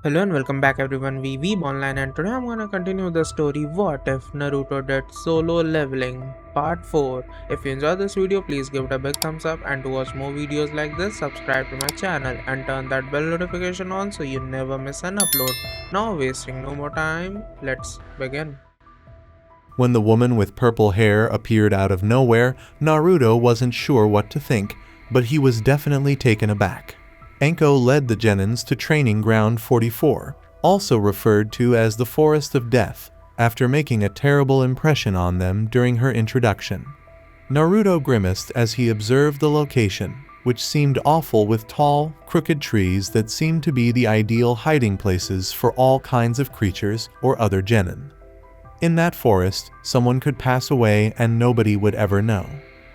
Hello and welcome back everyone, we Weeb Online, and today I'm gonna continue the story What If Naruto Did Solo Leveling Part 4. If you enjoyed this video, please give it a big thumbs up, and to watch more videos like this, subscribe to my channel and turn that bell notification on so you never miss an upload. Now wasting no more time, let's begin. When the woman with purple hair appeared out of nowhere, Naruto wasn't sure what to think, but he was definitely taken aback. Anko led the Genins to Training Ground 44, also referred to as the Forest of Death, after making a terrible impression on them during her introduction. Naruto grimaced as he observed the location, which seemed awful with tall, crooked trees that seemed to be the ideal hiding places for all kinds of creatures or other Genin. In that forest, someone could pass away and nobody would ever know.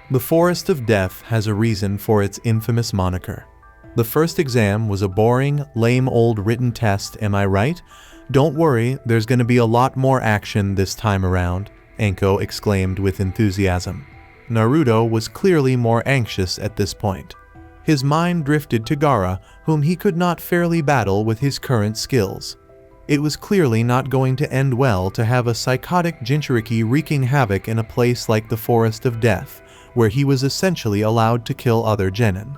The Forest of Death has a reason for its infamous moniker. The first exam was a boring, lame old written test, am I right? Don't worry, there's gonna be a lot more action this time around, Anko exclaimed with enthusiasm. Naruto was clearly more anxious at this point. His mind drifted to Gaara, whom he could not fairly battle with his current skills. It was clearly not going to end well to have a psychotic Jinchuriki wreaking havoc in a place like the Forest of Death, where he was essentially allowed to kill other Genin.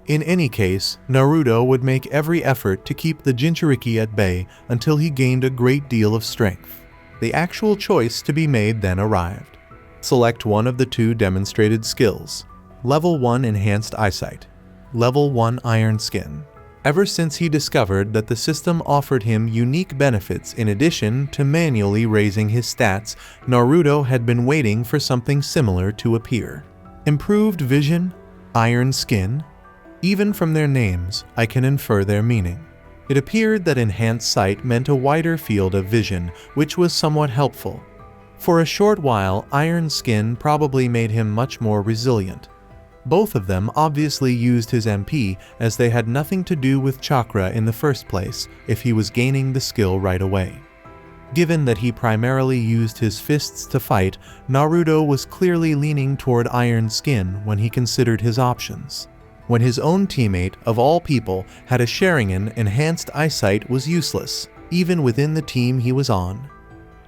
In any case, Naruto would make every effort to keep the Jinchuriki at bay until he gained a great deal of strength. The actual choice to be made then arrived. Select one of the two demonstrated skills. Level 1 Enhanced Eyesight. Level 1 Iron Skin. Ever since he discovered that the system offered him unique benefits in addition to manually raising his stats, Naruto had been waiting for something similar to appear. Improved Vision, Iron Skin. Even from their names, I can infer their meaning. It appeared that enhanced sight meant a wider field of vision, which was somewhat helpful. For a short while, Iron Skin probably made him much more resilient. Both of them obviously used his MP, as they had nothing to do with chakra in the first place if he was gaining the skill right away. Given that he primarily used his fists to fight, Naruto was clearly leaning toward Iron Skin when he considered his options. When his own teammate, of all people, had a Sharingan, enhanced eyesight was useless, even within the team he was on.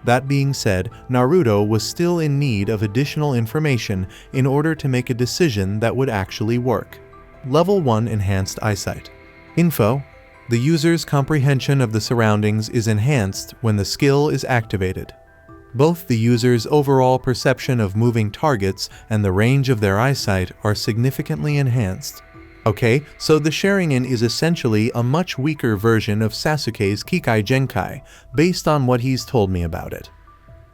That being said, Naruto was still in need of additional information in order to make a decision that would actually work. Level 1 Enhanced Eyesight. Info: the user's comprehension of the surroundings is enhanced when the skill is activated. Both the user's overall perception of moving targets and the range of their eyesight are significantly enhanced. Okay, so the Sharingan is essentially a much weaker version of Sasuke's Kikai Genkai, based on what he's told me about it.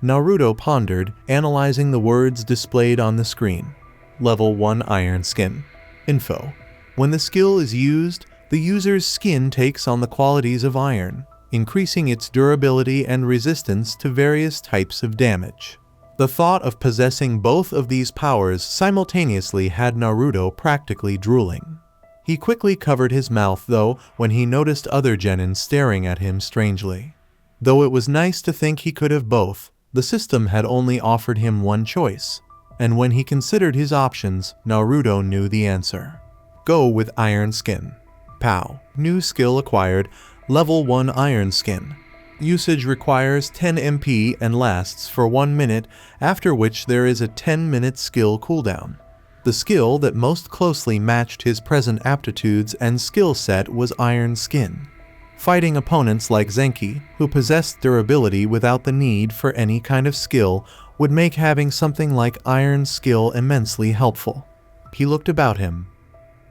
Naruto pondered, analyzing the words displayed on the screen. Level 1 Iron Skin. Info: when the skill is used, the user's skin takes on the qualities of iron, increasing its durability and resistance to various types of damage. The thought of possessing both of these powers simultaneously had Naruto practically drooling. He quickly covered his mouth though when he noticed other Genin staring at him strangely. Though it was nice to think he could have both, the system had only offered him one choice, and when he considered his options, Naruto knew the answer. Go with Iron Skin. Pow. New skill acquired. Level 1 Iron Skin. Usage requires 10 MP and lasts for 1 minute, after which there is a 10-minute skill cooldown. The skill that most closely matched his present aptitudes and skill set was Iron Skin. Fighting opponents like Zenki, who possessed durability without the need for any kind of skill, would make having something like Iron Skill immensely helpful. He looked about him.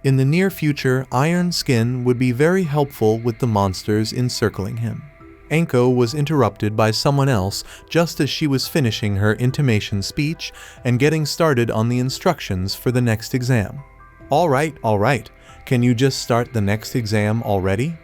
In the near future, Iron Skin would be very helpful with the monsters encircling him. Anko was interrupted by someone else just as she was finishing her intimation speech and getting started on the instructions for the next exam. All right, can you just start the next exam already?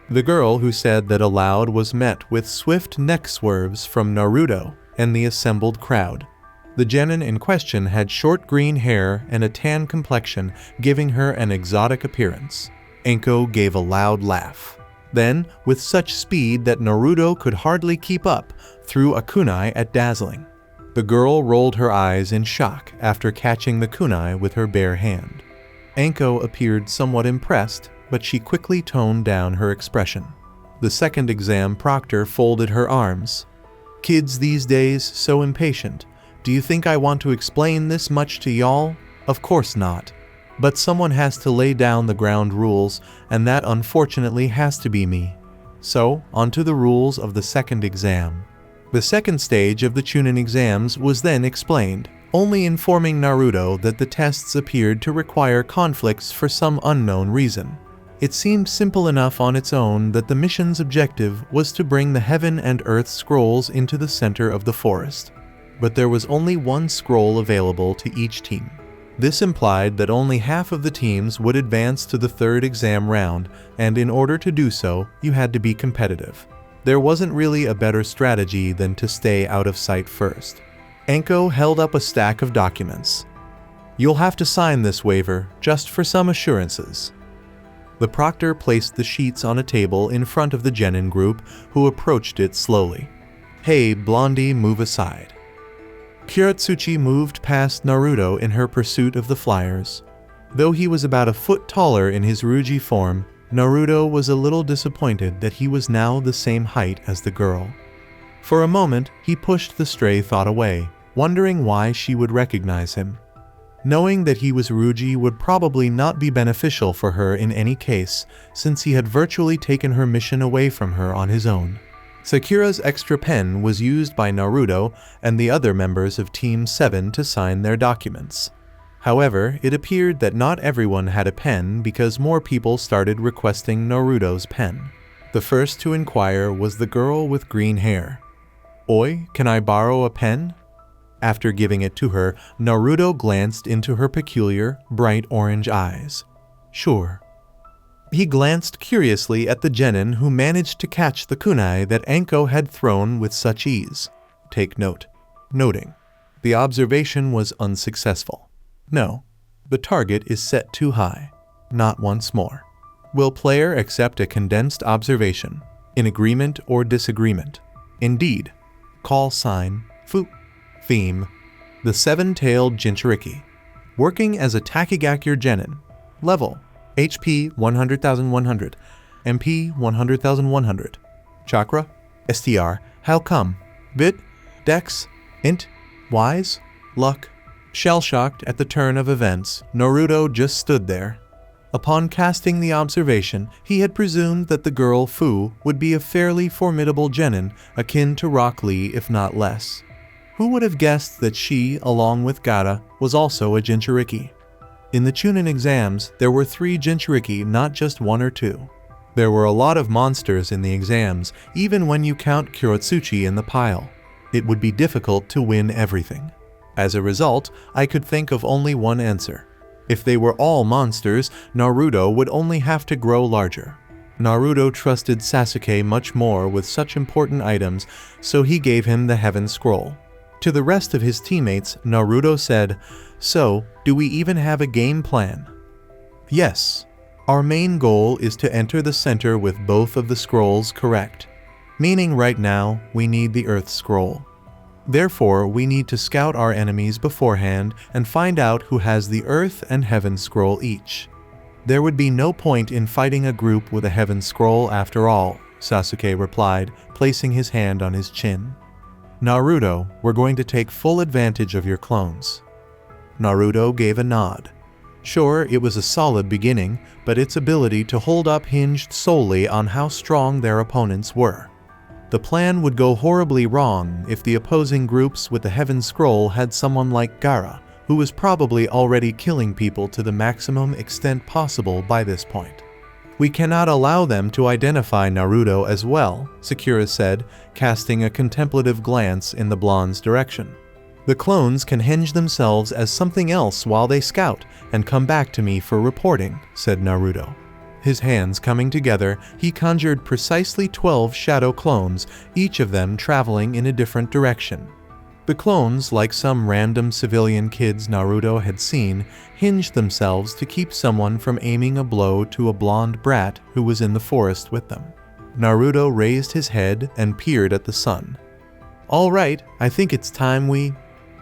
The girl who said that aloud was met with swift neck swerves from Naruto and the assembled crowd. The Genin in question had short green hair and a tan complexion, giving her an exotic appearance. Anko gave a loud laugh. Then, with such speed that Naruto could hardly keep up, threw a kunai at Dazzling. The girl rolled her eyes in shock after catching the kunai with her bare hand. Anko appeared somewhat impressed, but she quickly toned down her expression. The second exam proctor folded her arms. Kids these days so impatient. Do you think I want to explain this much to y'all? Of course not. But someone has to lay down the ground rules, and that unfortunately has to be me. So, onto the rules of the second exam. The second stage of the Chunin exams was then explained, only informing Naruto that the tests appeared to require conflicts for some unknown reason. It seemed simple enough on its own that the mission's objective was to bring the Heaven and Earth scrolls into the center of the forest. But there was only one scroll available to each team. This implied that only half of the teams would advance to the third exam round, and in order to do so, you had to be competitive. There wasn't really a better strategy than to stay out of sight first. Anko held up a stack of documents. You'll have to sign this waiver, just for some assurances. The proctor placed the sheets on a table in front of the genin group, who approached it slowly. Hey, Blondie, move aside. Kuratsuchi moved past Naruto in her pursuit of the flyers. Though he was about a foot taller in his Ryuji form, Naruto was a little disappointed that he was now the same height as the girl. For a moment, he pushed the stray thought away, wondering why she would recognize him. Knowing that he was Ryuji would probably not be beneficial for her in any case, since he had virtually taken her mission away from her on his own. Sakura's extra pen was used by Naruto and the other members of Team 7 to sign their documents. However, it appeared that not everyone had a pen because more people started requesting Naruto's pen. The first to inquire was the girl with green hair. Oi, can I borrow a pen? After giving it to her, Naruto glanced into her peculiar, bright orange eyes. Sure. He glanced curiously at the genin who managed to catch the kunai that Anko had thrown with such ease. Take note. Noting. The observation was unsuccessful. No, the target is set too high. Not once more. Will player accept a condensed observation, in agreement or disagreement? Indeed. Call sign, Fu. Theme, the seven-tailed Jinchuriki. Working as a Takigakure genin. Level, HP 100,100, MP 100,100. Chakra, STR, how come? Bit, Dex, Int, Wise, Luck. Shell-shocked at the turn of events, Naruto just stood there. Upon casting the observation, he had presumed that the girl Fu would be a fairly formidable genin, akin to Rock Lee if not less. Who would have guessed that she, along with Gaara, was also a Jinchuriki? In the Chunin exams, there were 3 Jinchuriki, not just 1 or 2. There were a lot of monsters in the exams, even when you count Kuratsuchi in the pile. It would be difficult to win everything. As a result, I could think of only one answer. If they were all monsters, Naruto would only have to grow larger. Naruto trusted Sasuke much more with such important items, so he gave him the Heaven Scroll. To the rest of his teammates, Naruto said, "So, do we even have a game plan?" Yes. Our main goal is to enter the center with both of the scrolls correct. Meaning right now, we need the Earth Scroll. Therefore, we need to scout our enemies beforehand and find out who has the Earth and Heaven Scroll each. There would be no point in fighting a group with a Heaven Scroll after all, Sasuke replied, placing his hand on his chin. Naruto, we're going to take full advantage of your clones. Naruto gave a nod. Sure, it was a solid beginning, but its ability to hold up hinged solely on how strong their opponents were. The plan would go horribly wrong if the opposing groups with the Heaven Scroll had someone like Gaara, who was probably already killing people to the maximum extent possible by this point. We cannot allow them to identify Naruto as well, Sakura said, casting a contemplative glance in the blonde's direction. The clones can hinge themselves as something else while they scout and come back to me for reporting, said Naruto. His hands coming together, he conjured precisely 12 shadow clones, each of them traveling in a different direction. The clones, like some random civilian kids Naruto had seen, hinged themselves to keep someone from aiming a blow to a blonde brat who was in the forest with them. Naruto raised his head and peered at the sun. All right, I think it's time we...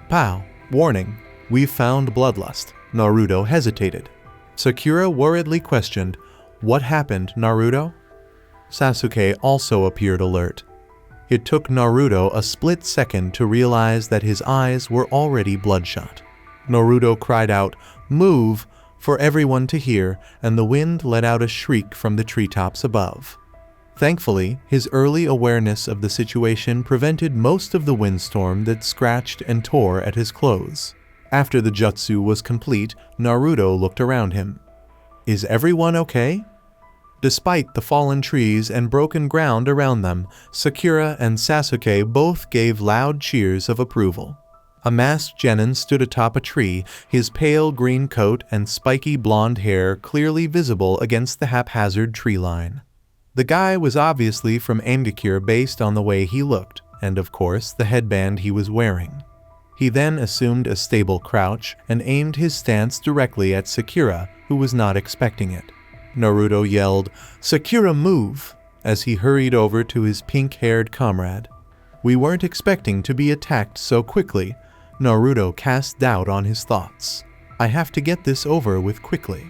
Pow! Warning, we've found bloodlust. Naruto hesitated. Sakura worriedly questioned, What happened, Naruto? Sasuke also appeared alert. It took Naruto a split second to realize that his eyes were already bloodshot. Naruto cried out, "Move!" for everyone to hear, and the wind let out a shriek from the treetops above. Thankfully, his early awareness of the situation prevented most of the windstorm that scratched and tore at his clothes. After the jutsu was complete, Naruto looked around him. Is everyone okay? Despite the fallen trees and broken ground around them, Sakura and Sasuke both gave loud cheers of approval. A masked genin stood atop a tree, his pale green coat and spiky blonde hair clearly visible against the haphazard tree line. The guy was obviously from Aimgakure based on the way he looked, and of course the headband he was wearing. He then assumed a stable crouch and aimed his stance directly at Sakura, who was not expecting it. Naruto yelled, "Sakura, move!" as he hurried over to his pink-haired comrade. We weren't expecting to be attacked so quickly. Naruto cast doubt on his thoughts. I have to get this over with quickly.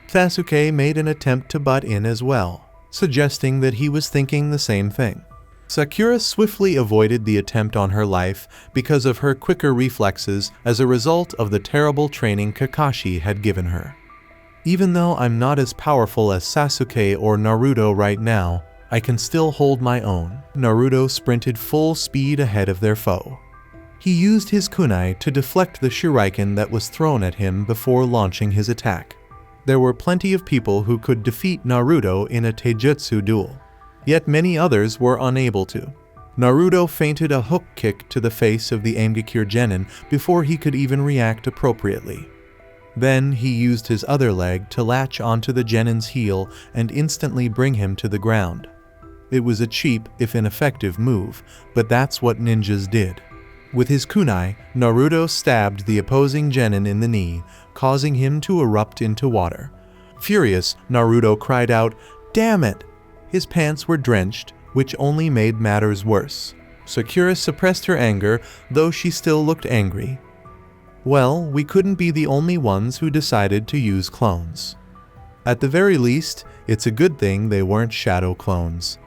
Sasuke made an attempt to butt in as well, suggesting that he was thinking the same thing. Sakura swiftly avoided the attempt on her life because of her quicker reflexes as a result of the terrible training Kakashi had given her. Even though I'm not as powerful as Sasuke or Naruto right now, I can still hold my own. Naruto sprinted full speed ahead of their foe. He used his kunai to deflect the shuriken that was thrown at him before launching his attack. There were plenty of people who could defeat Naruto in a taijutsu duel, yet many others were unable to. Naruto feinted a hook kick to the face of the Aimgakure genin before he could even react appropriately. Then he used his other leg to latch onto the genin's heel and instantly bring him to the ground. It was a cheap, if ineffective, move, but that's what ninjas did. With his kunai, Naruto stabbed the opposing genin in the knee, causing him to erupt into water. Furious, Naruto cried out, "Damn it!" His pants were drenched, which only made matters worse. Sakura suppressed her anger, though she still looked angry. Well, we couldn't be the only ones who decided to use clones. At the very least, it's a good thing they weren't shadow clones.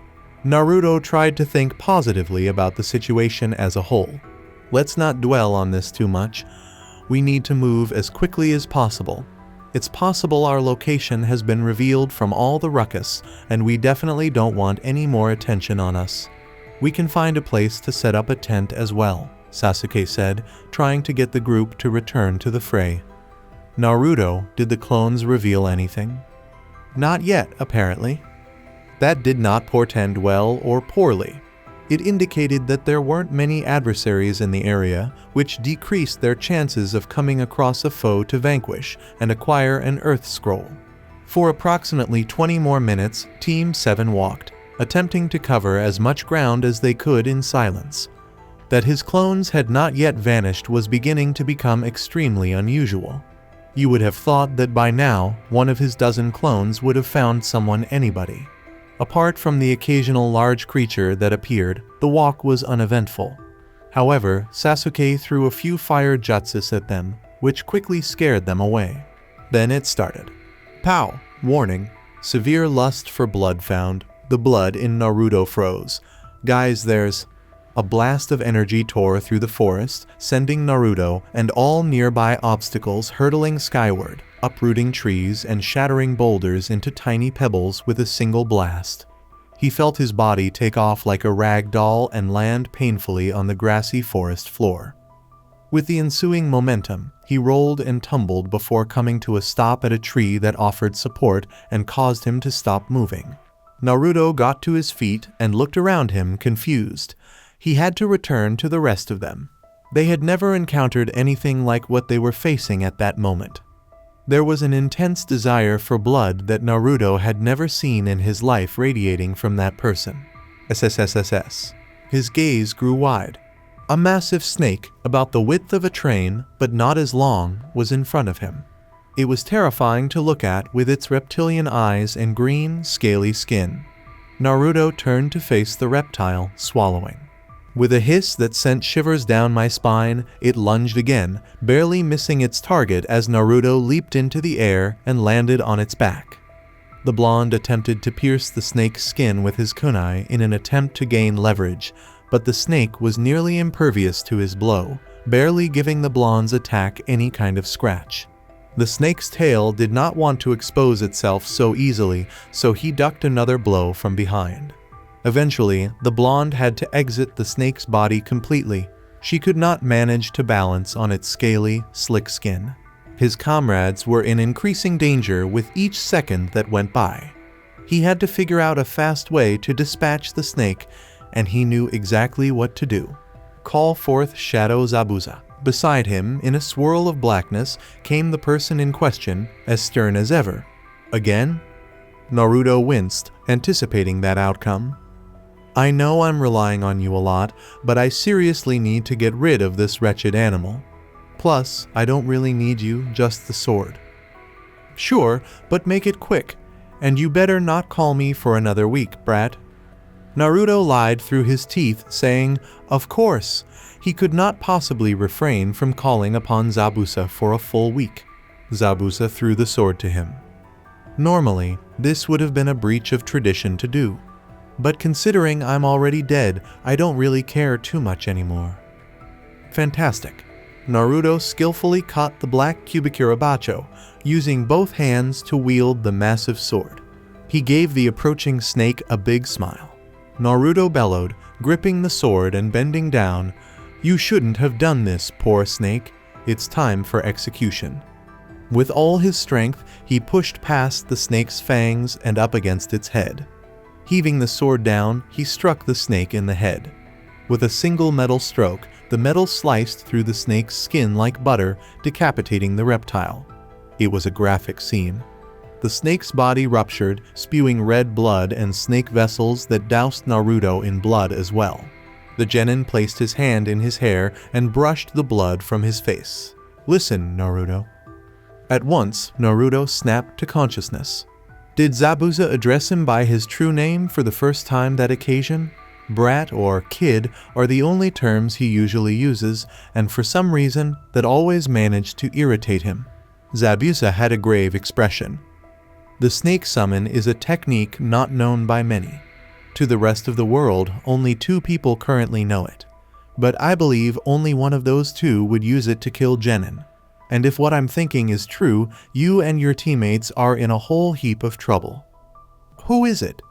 Naruto tried to think positively about the situation as a whole. Let's not dwell on this too much. We need to move as quickly as possible. It's possible our location has been revealed from all the ruckus, and we definitely don't want any more attention on us. We can find a place to set up a tent as well, Sasuke said, trying to get the group to return to the fray. Naruto, did the clones reveal anything? Not yet, apparently. That did not portend well or poorly. It indicated that there weren't many adversaries in the area, which decreased their chances of coming across a foe to vanquish and acquire an Earth Scroll. For approximately 20 more minutes, Team 7 walked, attempting to cover as much ground as they could in silence. That his clones had not yet vanished was beginning to become extremely unusual. You would have thought that by now, one of his dozen clones would have found someone anybody. Apart from the occasional large creature that appeared, the walk was uneventful. However, Sasuke threw a few fire jutsus at them, which quickly scared them away. Then it started. Pow! Warning. Severe lust for blood found. The blood in Naruto froze. Guys, there's... A blast of energy tore through the forest, sending Naruto and all nearby obstacles hurtling skyward, uprooting trees and shattering boulders into tiny pebbles with a single blast. He felt his body take off like a rag doll and land painfully on the grassy forest floor. With the ensuing momentum, he rolled and tumbled before coming to a stop at a tree that offered support and caused him to stop moving. Naruto got to his feet and looked around him, confused. He had to return to the rest of them. They had never encountered anything like what they were facing at that moment. There was an intense desire for blood that Naruto had never seen in his life radiating from that person. SSSSS. His gaze grew wide. A massive snake, about the width of a train, but not as long, was in front of him. It was terrifying to look at with its reptilian eyes and green, scaly skin. Naruto turned to face the reptile, swallowing. With a hiss that sent shivers down my spine, it lunged again, barely missing its target as Naruto leaped into the air and landed on its back. The blonde attempted to pierce the snake's skin with his kunai in an attempt to gain leverage, but the snake was nearly impervious to his blow, barely giving the blonde's attack any kind of scratch. The snake's tail did not want to expose itself so easily, so he ducked another blow from behind. Eventually, the blonde had to exit the snake's body completely. She could not manage to balance on its scaly, slick skin. His comrades were in increasing danger with each second that went by. He had to figure out a fast way to dispatch the snake, and he knew exactly what to do. Call forth Shadow Zabuza. Beside him, in a swirl of blackness, came the person in question, as stern as ever. Again? Naruto winced, anticipating that outcome. I know I'm relying on you a lot, but I seriously need to get rid of this wretched animal. Plus, I don't really need you, just the sword. Sure, but make it quick, and you better not call me for another week, brat. Naruto lied through his teeth, saying, of course. He could not possibly refrain from calling upon Zabuza for a full week. Zabuza threw the sword to him. Normally, this would have been a breach of tradition to do. But considering I'm already dead, I don't really care too much anymore. Fantastic. Naruto skillfully caught the black Kubikurabacho, using both hands to wield the massive sword. He gave the approaching snake a big smile. Naruto bellowed, gripping the sword and bending down, "You shouldn't have done this, poor snake. It's time for execution." With all his strength, he pushed past the snake's fangs and up against its head. Heaving the sword down, he struck the snake in the head. With a single metal stroke, the metal sliced through the snake's skin like butter, decapitating the reptile. It was a graphic scene. The snake's body ruptured, spewing red blood and snake vessels that doused Naruto in blood as well. The genin placed his hand in his hair and brushed the blood from his face. "Listen, Naruto." At once, Naruto snapped to consciousness. Did Zabuza address him by his true name for the first time that occasion? Brat or kid are the only terms he usually uses, and for some reason, that always managed to irritate him. Zabuza had a grave expression. The snake summon is a technique not known by many. To the rest of the world, only 2 people currently know it. But I believe only one of those 2 would use it to kill genin. And if what I'm thinking is true, you and your teammates are in a whole heap of trouble. Who is it?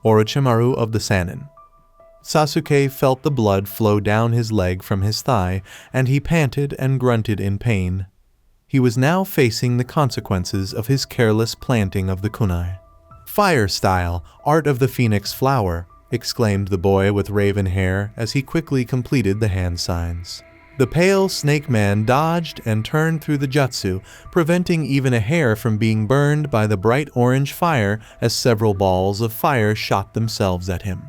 Orochimaru of the Sannin. Sasuke felt the blood flow down his leg from his thigh, and he panted and grunted in pain. He was now facing the consequences of his careless planting of the kunai. "Fire style, art of the phoenix flower," exclaimed the boy with raven hair as he quickly completed the hand signs. The pale snake man dodged and turned through the jutsu, preventing even a hair from being burned by the bright orange fire as several balls of fire shot themselves at him.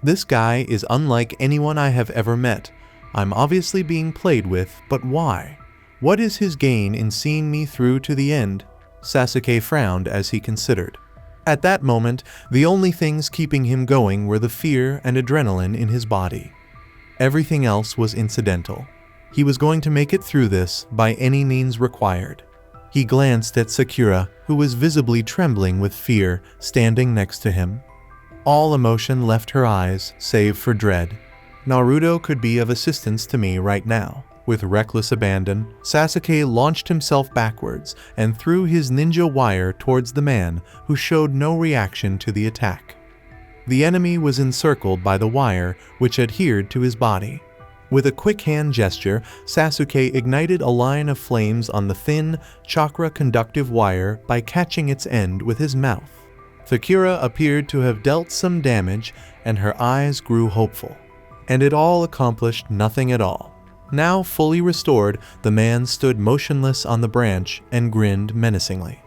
This guy is unlike anyone I have ever met. I'm obviously being played with, but why? What is his gain in seeing me through to the end? Sasuke frowned as he considered. At that moment, the only things keeping him going were the fear and adrenaline in his body. Everything else was incidental. He was going to make it through this by any means required. He glanced at Sakura, who was visibly trembling with fear, standing next to him. All emotion left her eyes, save for dread. Naruto could be of assistance to me right now. With reckless abandon, Sasuke launched himself backwards and threw his ninja wire towards the man, who showed no reaction to the attack. The enemy was encircled by the wire, which adhered to his body. With a quick hand gesture, Sasuke ignited a line of flames on the thin, chakra-conductive wire by catching its end with his mouth. Sakura appeared to have dealt some damage, and her eyes grew hopeful. And it all accomplished nothing at all. Now fully restored, the man stood motionless on the branch and grinned menacingly.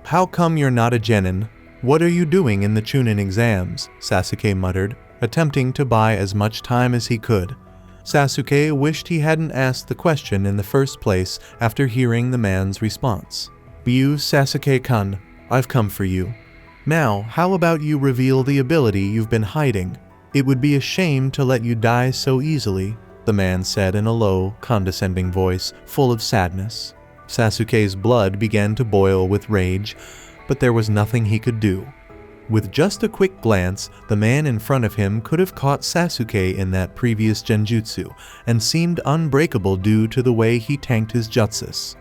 "How come you're not a genin? What are you doing in the Chunin exams?" Sasuke muttered, attempting to buy as much time as he could. Sasuke wished he hadn't asked the question in the first place after hearing the man's response. "You, Sasuke-kun, I've come for you. Now, how about you reveal the ability you've been hiding? It would be a shame to let you die so easily," the man said in a low, condescending voice, full of sadness. Sasuke's blood began to boil with rage. but there was nothing he could do. With just a quick glance, the man in front of him could have caught Sasuke in that previous genjutsu and seemed unbreakable due to the way he tanked his jutsus.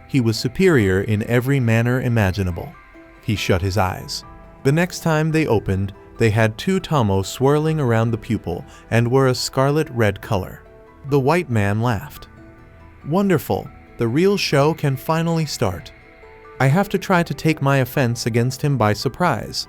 He was superior in every manner imaginable. He shut his eyes. The next time they opened, they had two tamo swirling around the pupil and were a scarlet-red color. The white man laughed. "Wonderful, the real show can finally start. I have to try to take my offense against him by surprise.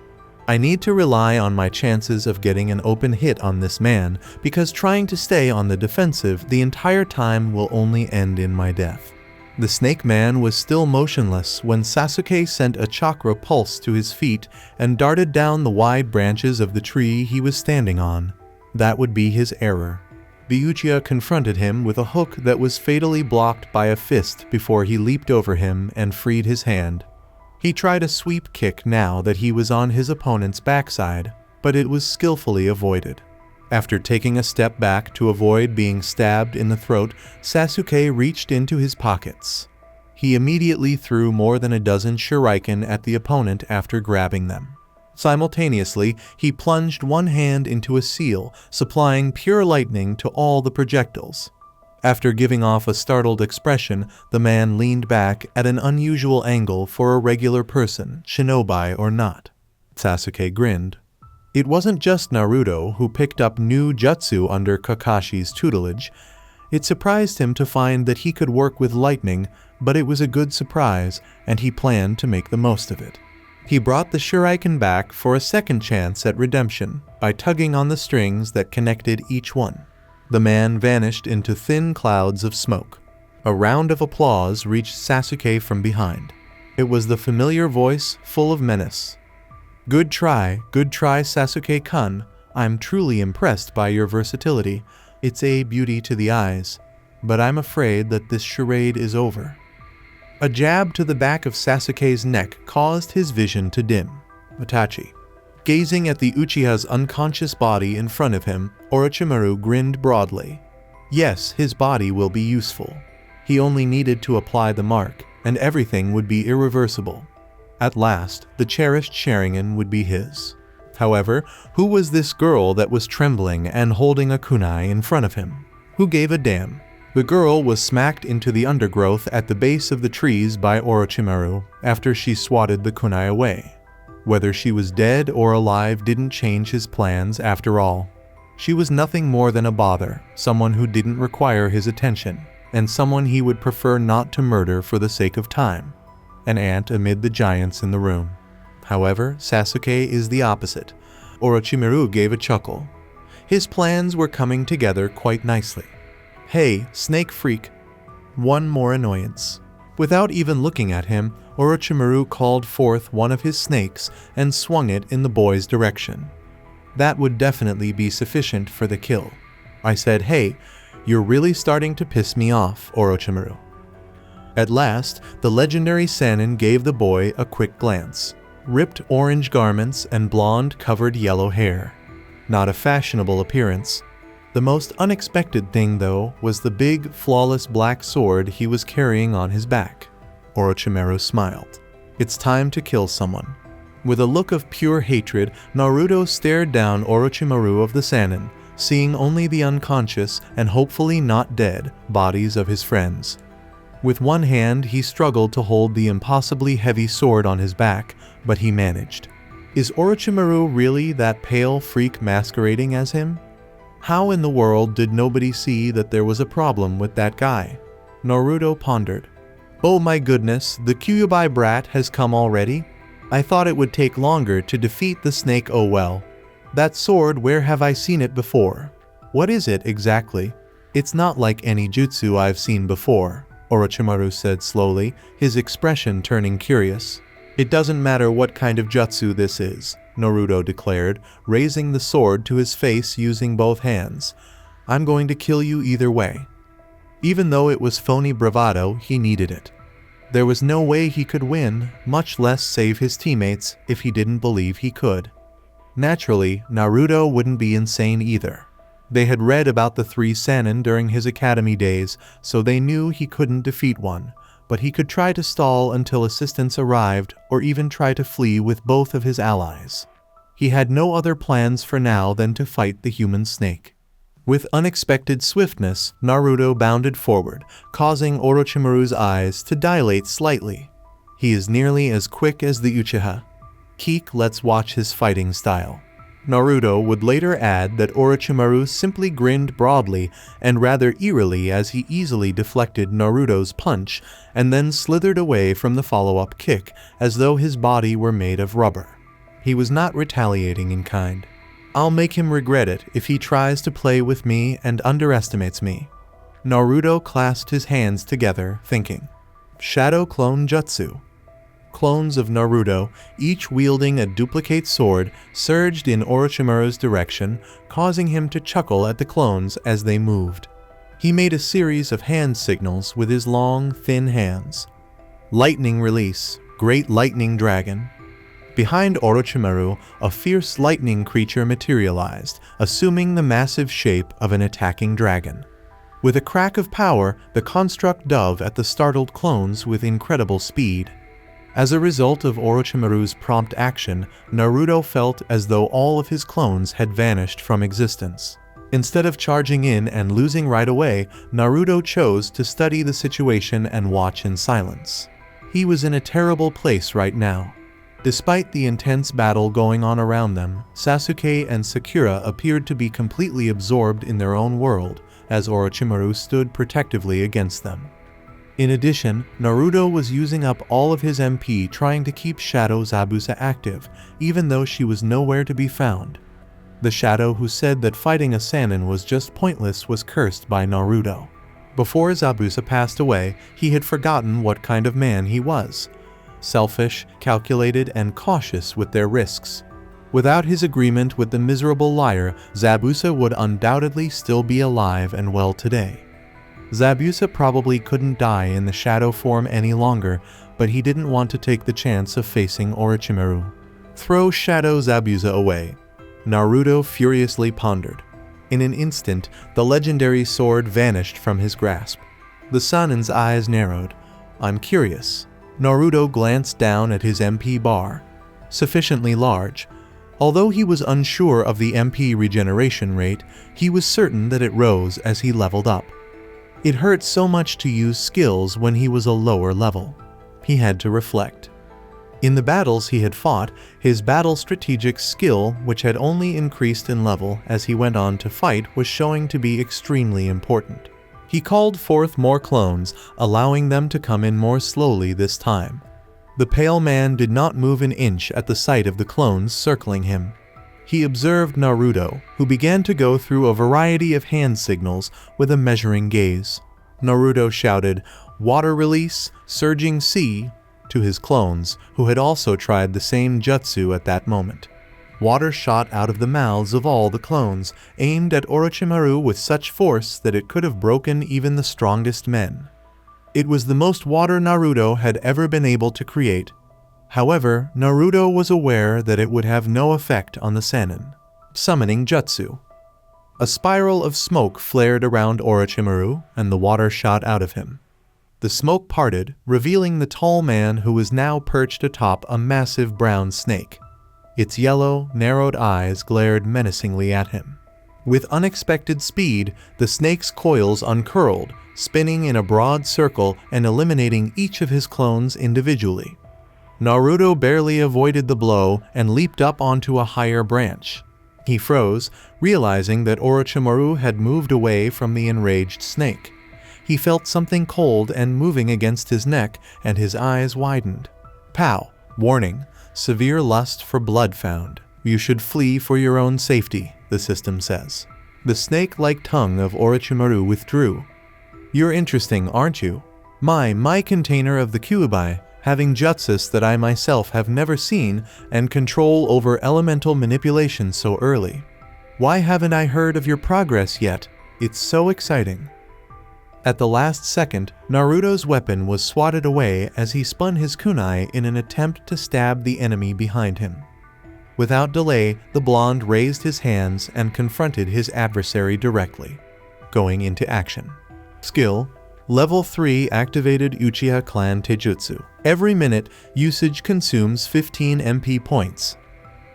I need to rely on my chances of getting an open hit on this man, because trying to stay on the defensive the entire time will only end in my death." The snake man was still motionless when Sasuke sent a chakra pulse to his feet and darted down the wide branches of the tree he was standing on. That would be his error. The Uchiha confronted him with a hook that was fatally blocked by a fist before he leaped over him and freed his hand. He tried a sweep kick now that he was on his opponent's backside, but it was skillfully avoided. After taking a step back to avoid being stabbed in the throat, Sasuke reached into his pockets. He immediately threw more than a dozen shuriken at the opponent after grabbing them. Simultaneously, he plunged one hand into a seal, supplying pure lightning to all the projectiles. After giving off a startled expression, the man leaned back at an unusual angle for a regular person, shinobi or not. Sasuke grinned. It wasn't just Naruto who picked up new jutsu under Kakashi's tutelage. It surprised him to find that he could work with lightning, but it was a good surprise, and he planned to make the most of it. He brought the shuriken back for a second chance at redemption by tugging on the strings that connected each one. The man vanished into thin clouds of smoke. A round of applause reached Sasuke from behind. It was the familiar voice, full of menace. Good try, Sasuke-kun. I'm truly impressed by your versatility. It's a beauty to the eyes. But I'm afraid that this charade is over." A jab to the back of Sasuke's neck caused his vision to dim. Itachi. Gazing at the Uchiha's unconscious body in front of him, Orochimaru grinned broadly. Yes, his body will be useful. He only needed to apply the mark, and everything would be irreversible. At last, the cherished Sharingan would be his. However, who was this girl that was trembling and holding a kunai in front of him? Who gave a damn? The girl was smacked into the undergrowth at the base of the trees by Orochimaru after she swatted the kunai away. Whether she was dead or alive didn't change his plans after all. She was nothing more than a bother, someone who didn't require his attention, and someone he would prefer not to murder for the sake of time. An ant amid the giants in the room. However, Sasuke is the opposite. Orochimaru gave a chuckle. His plans were coming together quite nicely. Hey, snake freak. One more annoyance. Without even looking at him, Orochimaru called forth one of his snakes and swung it in the boy's direction. That would definitely be sufficient for the kill. I said, "Hey, you're really starting to piss me off, Orochimaru." At last, the legendary Sannin gave the boy a quick glance. Ripped orange garments and blonde-covered yellow hair. Not a fashionable appearance. The most unexpected thing, though, was the big, flawless black sword he was carrying on his back. Orochimaru smiled. It's time to kill someone. With a look of pure hatred, Naruto stared down Orochimaru of the Sannin, seeing only the unconscious and hopefully not dead bodies of his friends. With one hand, he struggled to hold the impossibly heavy sword on his back, but he managed. Is Orochimaru really that pale freak masquerading as him? How in the world did nobody see that there was a problem with that guy? Naruto pondered. Oh my goodness, the Kyuubi brat has come already? I thought it would take longer to defeat the snake. Oh well. That sword, where have I seen it before? What is it exactly? It's not like any jutsu I've seen before, Orochimaru said slowly, his expression turning curious. It doesn't matter what kind of jutsu this is, Naruto declared, raising the sword to his face using both hands. I'm going to kill you either way. Even though it was phony bravado, he needed it. There was no way he could win, much less save his teammates, if he didn't believe he could. Naturally, Naruto wouldn't be insane either. They had read about the three Sannin during his academy days, so they knew he couldn't defeat one. but he could try to stall until assistance arrived or even try to flee with both of his allies. He had no other plans for now than to fight the human snake. With unexpected swiftness, Naruto bounded forward, causing Orochimaru's eyes to dilate slightly. He is nearly as quick as the Uchiha. Keek, let's watch his fighting style. Naruto would later add that Orochimaru simply grinned broadly and rather eerily as he easily deflected Naruto's punch and then slithered away from the follow-up kick as though his body were made of rubber. He was not retaliating in kind. I'll make him regret it if he tries to play with me and underestimates me. Naruto clasped his hands together, thinking. Shadow Clone Jutsu. Clones of Naruto, each wielding a duplicate sword, surged in Orochimaru's direction, causing him to chuckle at the clones as they moved. He made a series of hand signals with his long, thin hands. Lightning Release, Great Lightning Dragon. Behind Orochimaru, a fierce lightning creature materialized, assuming the massive shape of an attacking dragon. With a crack of power, the construct dove at the startled clones with incredible speed. As a result of Orochimaru's prompt action, Naruto felt as though all of his clones had vanished from existence. Instead of charging in and losing right away, Naruto chose to study the situation and watch in silence. He was in a terrible place right now. Despite the intense battle going on around them, Sasuke and Sakura appeared to be completely absorbed in their own world, as Orochimaru stood protectively against them. In addition, Naruto was using up all of his MP trying to keep Shadow Zabuza active, even though she was nowhere to be found. The Shadow who said that fighting a Sannin was just pointless was cursed by Naruto. Before Zabuza passed away, he had forgotten what kind of man he was. Selfish, calculated, and cautious with their risks. Without his agreement with the miserable liar, Zabuza would undoubtedly still be alive and well today. Zabuza probably couldn't die in the shadow form any longer, but he didn't want to take the chance of facing Orochimaru. Throw Shadow Zabuza away. Naruto furiously pondered. In an instant, the legendary sword vanished from his grasp. The Sannin's eyes narrowed. I'm curious. Naruto glanced down at his MP bar. Sufficiently large. Although he was unsure of the MP regeneration rate, he was certain that it rose as he leveled up. It hurt so much to use skills when he was a lower level. He had to reflect. In the battles he had fought, his battle strategic skill, which had only increased in level as he went on to fight, was showing to be extremely important. He called forth more clones, allowing them to come in more slowly this time. The pale man did not move an inch at the sight of the clones circling him. He observed Naruto, who began to go through a variety of hand signals with a measuring gaze. Naruto shouted, "Water Release, Surging Sea," to his clones, who had also tried the same jutsu at that moment. Water shot out of the mouths of all the clones, aimed at Orochimaru with such force that it could have broken even the strongest men. It was the most water Naruto had ever been able to create. However, Naruto was aware that it would have no effect on the Sannin. Summoning Jutsu. A spiral of smoke flared around Orochimaru, and the water shot out of him. The smoke parted, revealing the tall man who was now perched atop a massive brown snake. Its yellow, narrowed eyes glared menacingly at him. With unexpected speed, the snake's coils uncurled, spinning in a broad circle and eliminating each of his clones individually. Naruto barely avoided the blow and leaped up onto a higher branch. He froze, realizing that Orochimaru had moved away from the enraged snake. He felt something cold and moving against his neck, and his eyes widened. Pow! Warning. Severe lust for blood found. You should flee for your own safety, the system says. The snake-like tongue of Orochimaru withdrew. You're interesting, aren't you? My container of the Kyuubi, having jutsus that I myself have never seen and control over elemental manipulation so early. Why haven't I heard of your progress yet? It's so exciting. At the last second, Naruto's weapon was swatted away as he spun his kunai in an attempt to stab the enemy behind him. Without delay, the blonde raised his hands and confronted his adversary directly. Going into action. Skill, Level 3 activated Uchiha Clan Taijutsu. Every minute, usage consumes 15 MP points.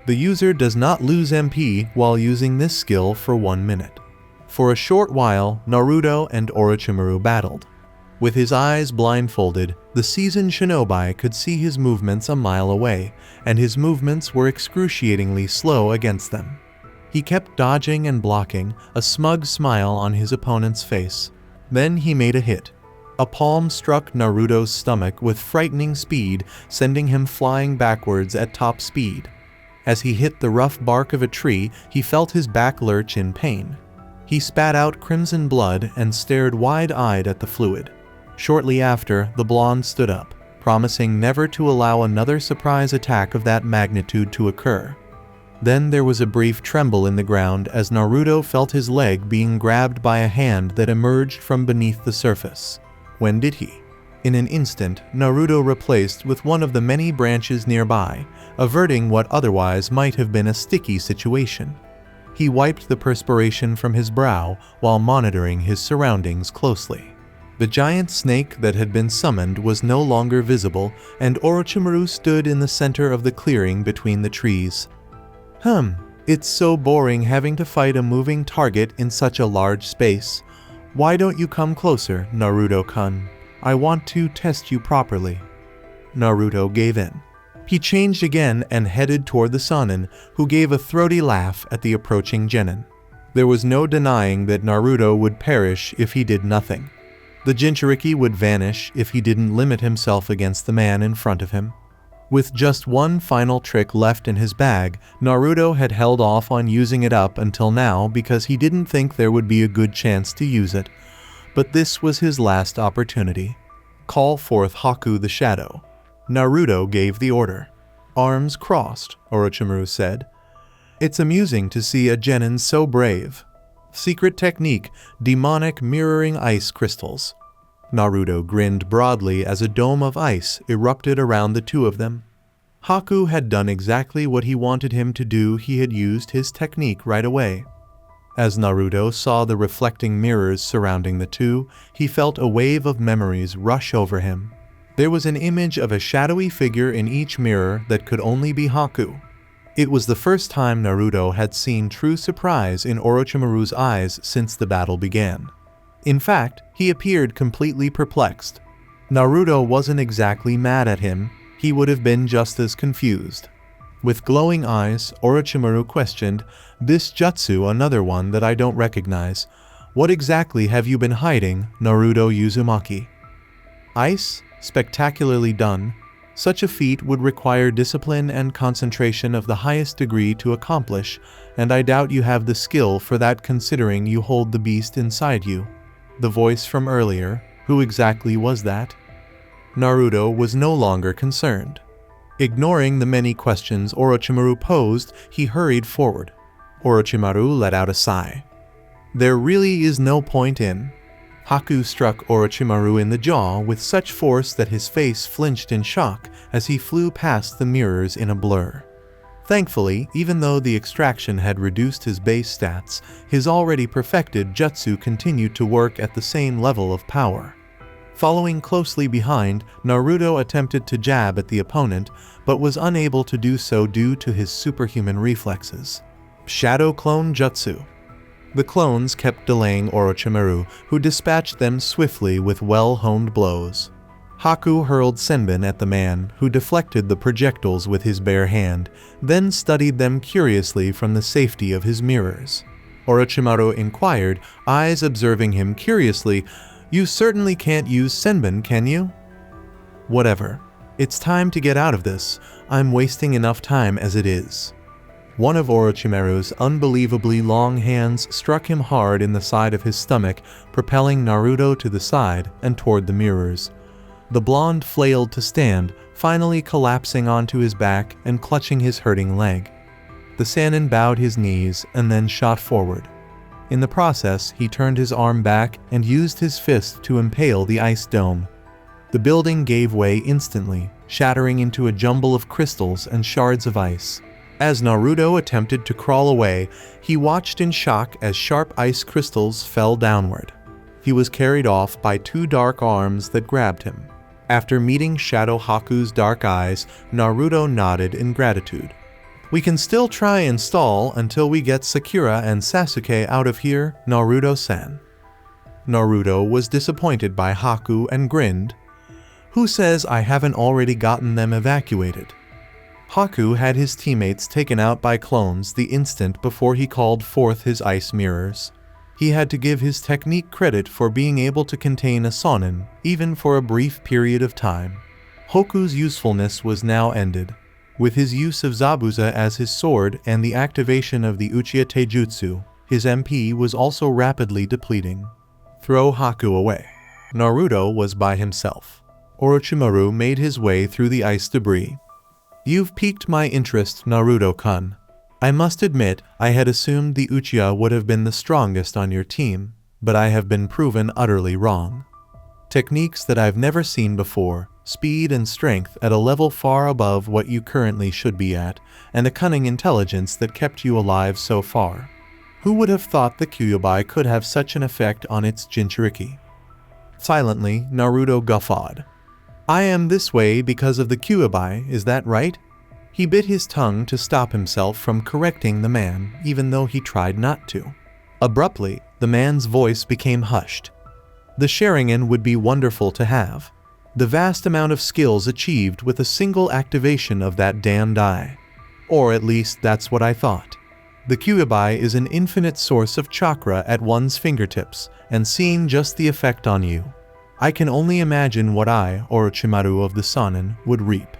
The user does not lose MP while using this skill for 1 minute. For a short while, Naruto and Orochimaru battled. With his eyes blindfolded, the seasoned shinobi could see his movements a mile away, and his movements were excruciatingly slow against them. He kept dodging and blocking, a smug smile on his opponent's face. Then he made a hit. A palm struck Naruto's stomach with frightening speed, sending him flying backwards at top speed. As he hit the rough bark of a tree, he felt his back lurch in pain. He spat out crimson blood and stared wide-eyed at the fluid. Shortly after, the blonde stood up, promising never to allow another surprise attack of that magnitude to occur. Then there was a brief tremble in the ground as Naruto felt his leg being grabbed by a hand that emerged from beneath the surface. When did he? In an instant, Naruto replaced with one of the many branches nearby, averting what otherwise might have been a sticky situation. He wiped the perspiration from his brow while monitoring his surroundings closely. The giant snake that had been summoned was no longer visible, and Orochimaru stood in the center of the clearing between the trees. It's so boring having to fight a moving target in such a large space. Why don't you come closer, Naruto-kun? I want to test you properly. Naruto gave in. He changed again and headed toward the Sannin, who gave a throaty laugh at the approaching genin. There was no denying that Naruto would perish if he did nothing. The Jinchuriki would vanish if he didn't limit himself against the man in front of him. With just one final trick left in his bag, Naruto had held off on using it up until now because he didn't think there would be a good chance to use it. But this was his last opportunity. Call forth Haku the Shadow. Naruto gave the order. Arms crossed, Orochimaru said. It's amusing to see a genin so brave. Secret technique, demonic mirroring ice crystals. Naruto grinned broadly as a dome of ice erupted around the two of them. Haku had done exactly what he wanted him to do. He had used his technique right away. As Naruto saw the reflecting mirrors surrounding the two, he felt a wave of memories rush over him. There was an image of a shadowy figure in each mirror that could only be Haku. It was the first time Naruto had seen true surprise in Orochimaru's eyes since the battle began. In fact, he appeared completely perplexed. Naruto wasn't exactly mad at him, he would have been just as confused. With glowing eyes, Orochimaru questioned, "This jutsu, another one that I don't recognize. What exactly have you been hiding, Naruto Uzumaki?" Ice? Spectacularly done. Such a feat would require discipline and concentration of the highest degree to accomplish, and I doubt you have the skill for that considering you hold the beast inside you. The voice from earlier, who exactly was that? Naruto was no longer concerned. Ignoring the many questions Orochimaru posed, he hurried forward. Orochimaru let out a sigh. There really is no point in. Haku struck Orochimaru in the jaw with such force that his face flinched in shock as he flew past the mirrors in a blur. Thankfully, even though the extraction had reduced his base stats, his already perfected jutsu continued to work at the same level of power. Following closely behind, Naruto attempted to jab at the opponent, but was unable to do so due to his superhuman reflexes. Shadow Clone Jutsu. The clones kept delaying Orochimaru, who dispatched them swiftly with well-honed blows. Haku hurled Senbin at the man, who deflected the projectiles with his bare hand, then studied them curiously from the safety of his mirrors. Orochimaru inquired, eyes observing him curiously, "You certainly can't use Senbin, can you?" "Whatever. It's time to get out of this. I'm wasting enough time as it is." One of Orochimaru's unbelievably long hands struck him hard in the side of his stomach, propelling Naruto to the side and toward the mirrors. The blonde flailed to stand, finally collapsing onto his back and clutching his hurting leg. The Sannin bowed his knees and then shot forward. In the process, he turned his arm back and used his fist to impale the ice dome. The building gave way instantly, shattering into a jumble of crystals and shards of ice. As Naruto attempted to crawl away, he watched in shock as sharp ice crystals fell downward. He was carried off by two dark arms that grabbed him. After meeting Shadow Haku's dark eyes, Naruto nodded in gratitude. "We can still try and stall until we get Sakura and Sasuke out of here, Naruto-san." Naruto was disappointed by Haku and grinned. "Who says I haven't already gotten them evacuated?" Haku had his teammates taken out by clones the instant before he called forth his ice mirrors. He had to give his technique credit for being able to contain a Sonin, even for a brief period of time. Hoku's usefulness was now ended. With his use of Zabuza as his sword and the activation of the Uchiha Taijutsu, his MP was also rapidly depleting. Throw Haku away. Naruto was by himself. Orochimaru made his way through the ice debris. "You've piqued my interest, Naruto-kun. I must admit, I had assumed the Uchiha would have been the strongest on your team, but I have been proven utterly wrong. Techniques that I've never seen before, speed and strength at a level far above what you currently should be at, and a cunning intelligence that kept you alive so far. Who would have thought the Kyuubi could have such an effect on its Jinchuriki?" Silently, Naruto guffawed. "I am this way because of the Kyuubi, is that right?" He bit his tongue to stop himself from correcting the man, even though he tried not to. Abruptly, the man's voice became hushed. The Sharingan would be wonderful to have. The vast amount of skills achieved with a single activation of that damned eye. Or at least that's what I thought. The Kyuubi is an infinite source of chakra at one's fingertips, and seeing just the effect on you. I can only imagine what I, Orochimaru of the Sonin, would reap.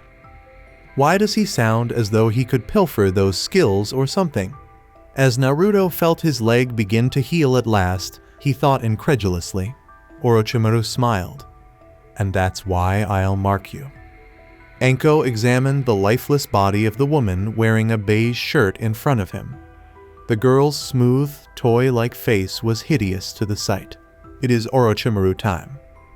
Why does he sound as though he could pilfer those skills or something? As Naruto felt his leg begin to heal at last, he thought incredulously. Orochimaru smiled. "And that's why I'll mark you." Anko examined the lifeless body of the woman wearing a beige shirt in front of him. The girl's smooth, toy-like face was hideous to the sight. It is Orochimaru time.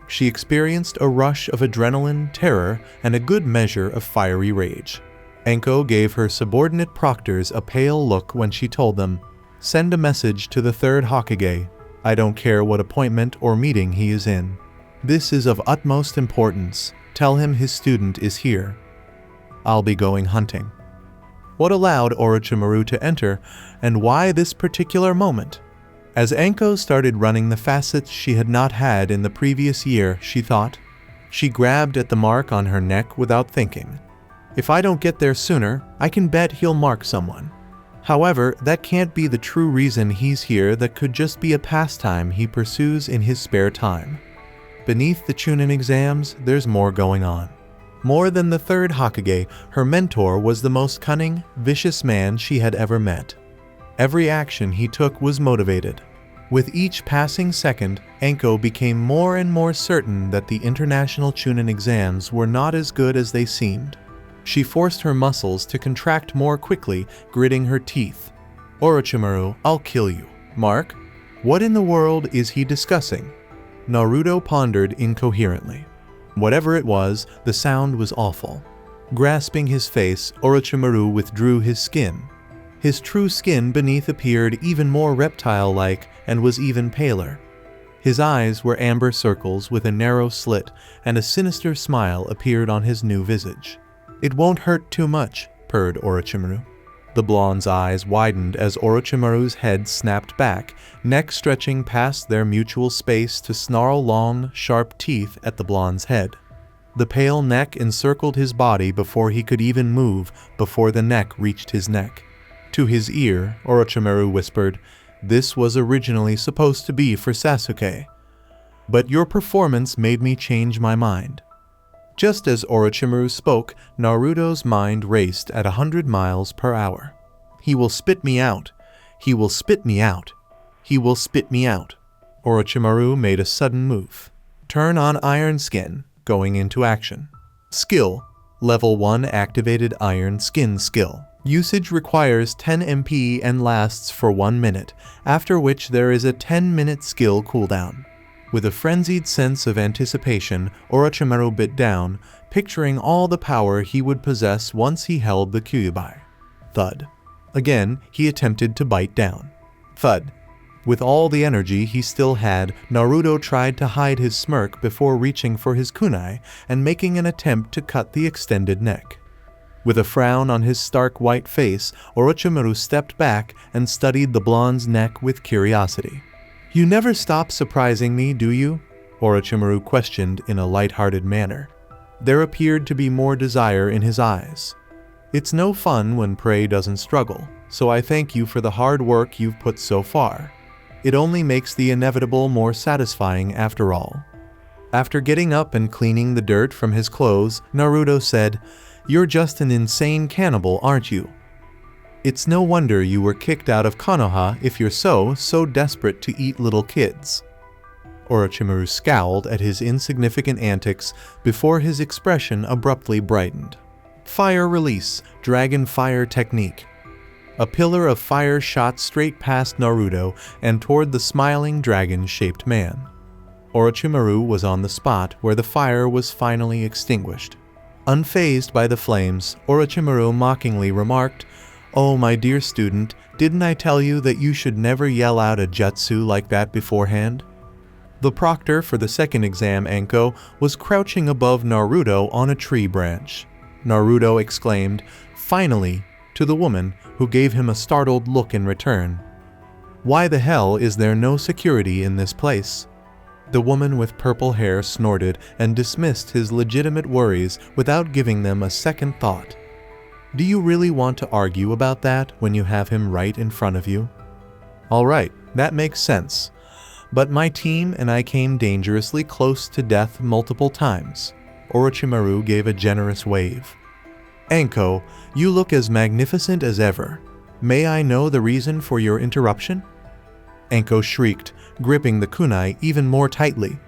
She experienced a rush of adrenaline, terror, and a good measure of fiery rage. Anko gave her subordinate proctors a pale look when she told them, "Send a message to the third Hokage. I don't care what appointment or meeting he is in. This is of utmost importance. Tell him his student is here. I'll be going hunting." What allowed Orochimaru to enter, and why this particular moment? As Anko started running the facets she had not had in the previous year, she thought. She grabbed at the mark on her neck without thinking. If I don't get there sooner, I can bet he'll mark someone. However, that can't be the true reason he's here. That could just be a pastime he pursues in his spare time. Beneath the Chunin exams, there's more going on. More than the third Hokage, her mentor was the most cunning, vicious man she had ever met. Every action he took was motivated. With each passing second, Anko became more and more certain that the international Chunin exams were not as good as they seemed. She forced her muscles to contract more quickly, gritting her teeth. "Orochimaru, I'll kill you." "Mark? What in the world is he discussing?" Naruto pondered incoherently. Whatever it was, the sound was awful. Grasping his face, Orochimaru withdrew his skin. His true skin beneath appeared even more reptile-like and was even paler. His eyes were amber circles with a narrow slit, and a sinister smile appeared on his new visage. "It won't hurt too much," purred Orochimaru. The blonde's eyes widened as Orochimaru's head snapped back, neck stretching past their mutual space to snarl long, sharp teeth at the blonde's head. The pale neck encircled his body before he could even move, before the neck reached his neck. To his ear, Orochimaru whispered, "This was originally supposed to be for Sasuke. But your performance made me change my mind." Just as Orochimaru spoke, Naruto's mind raced at 100 miles per hour. "He will spit me out. He will spit me out. He will spit me out." Orochimaru made a sudden move. Turn on Iron Skin, going into action. Skill: Level 1 activated Iron Skin skill. Usage requires 10 MP and lasts for 1 minute, after which there is a 10-minute skill cooldown. With a frenzied sense of anticipation, Orochimaru bit down, picturing all the power he would possess once he held the Kyuubi. Thud. Again, he attempted to bite down. Thud. With all the energy he still had, Naruto tried to hide his smirk before reaching for his kunai and making an attempt to cut the extended neck. With a frown on his stark white face, Orochimaru stepped back and studied the blonde's neck with curiosity. "You never stop surprising me, do you?" Orochimaru questioned in a light-hearted manner. There appeared to be more desire in his eyes. "It's no fun when prey doesn't struggle, so I thank you for the hard work you've put so far. It only makes the inevitable more satisfying after all." After getting up and cleaning the dirt from his clothes, Naruto said, "You're just an insane cannibal, aren't you? It's no wonder you were kicked out of Konoha if you're so desperate to eat little kids." Orochimaru scowled at his insignificant antics before his expression abruptly brightened. Fire release, dragon fire technique. A pillar of fire shot straight past Naruto and toward the smiling dragon-shaped man. Orochimaru was on the spot where the fire was finally extinguished. Unfazed by the flames, Orochimaru mockingly remarked, "Oh, my dear student, didn't I tell you that you should never yell out a jutsu like that beforehand?" The proctor for the second exam, Anko, was crouching above Naruto on a tree branch. Naruto exclaimed, "Finally," to the woman, who gave him a startled look in return. "Why the hell is there no security in this place?" The woman with purple hair snorted and dismissed his legitimate worries without giving them a second thought. "Do you really want to argue about that when you have him right in front of you?" "All right, that makes sense. But my team and I came dangerously close to death multiple times." Orochimaru gave a generous wave. "Anko, you look as magnificent as ever. May I know the reason for your interruption?" Anko shrieked, gripping the kunai even more tightly.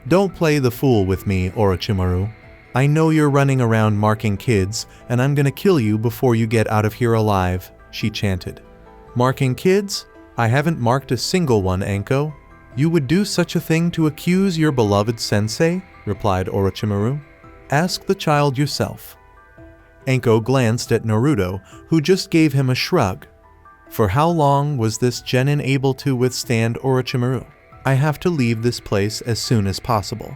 "Don't play the fool with me, Orochimaru. I know you're running around marking kids, and I'm gonna kill you before you get out of here alive," she chanted. "Marking kids? I haven't marked a single one, Anko." "You would do such a thing to accuse your beloved sensei?" replied Orochimaru. "Ask the child yourself." Anko glanced at Naruto, who just gave him a shrug. For how long was this genin able to withstand Orochimaru? "I have to leave this place as soon as possible."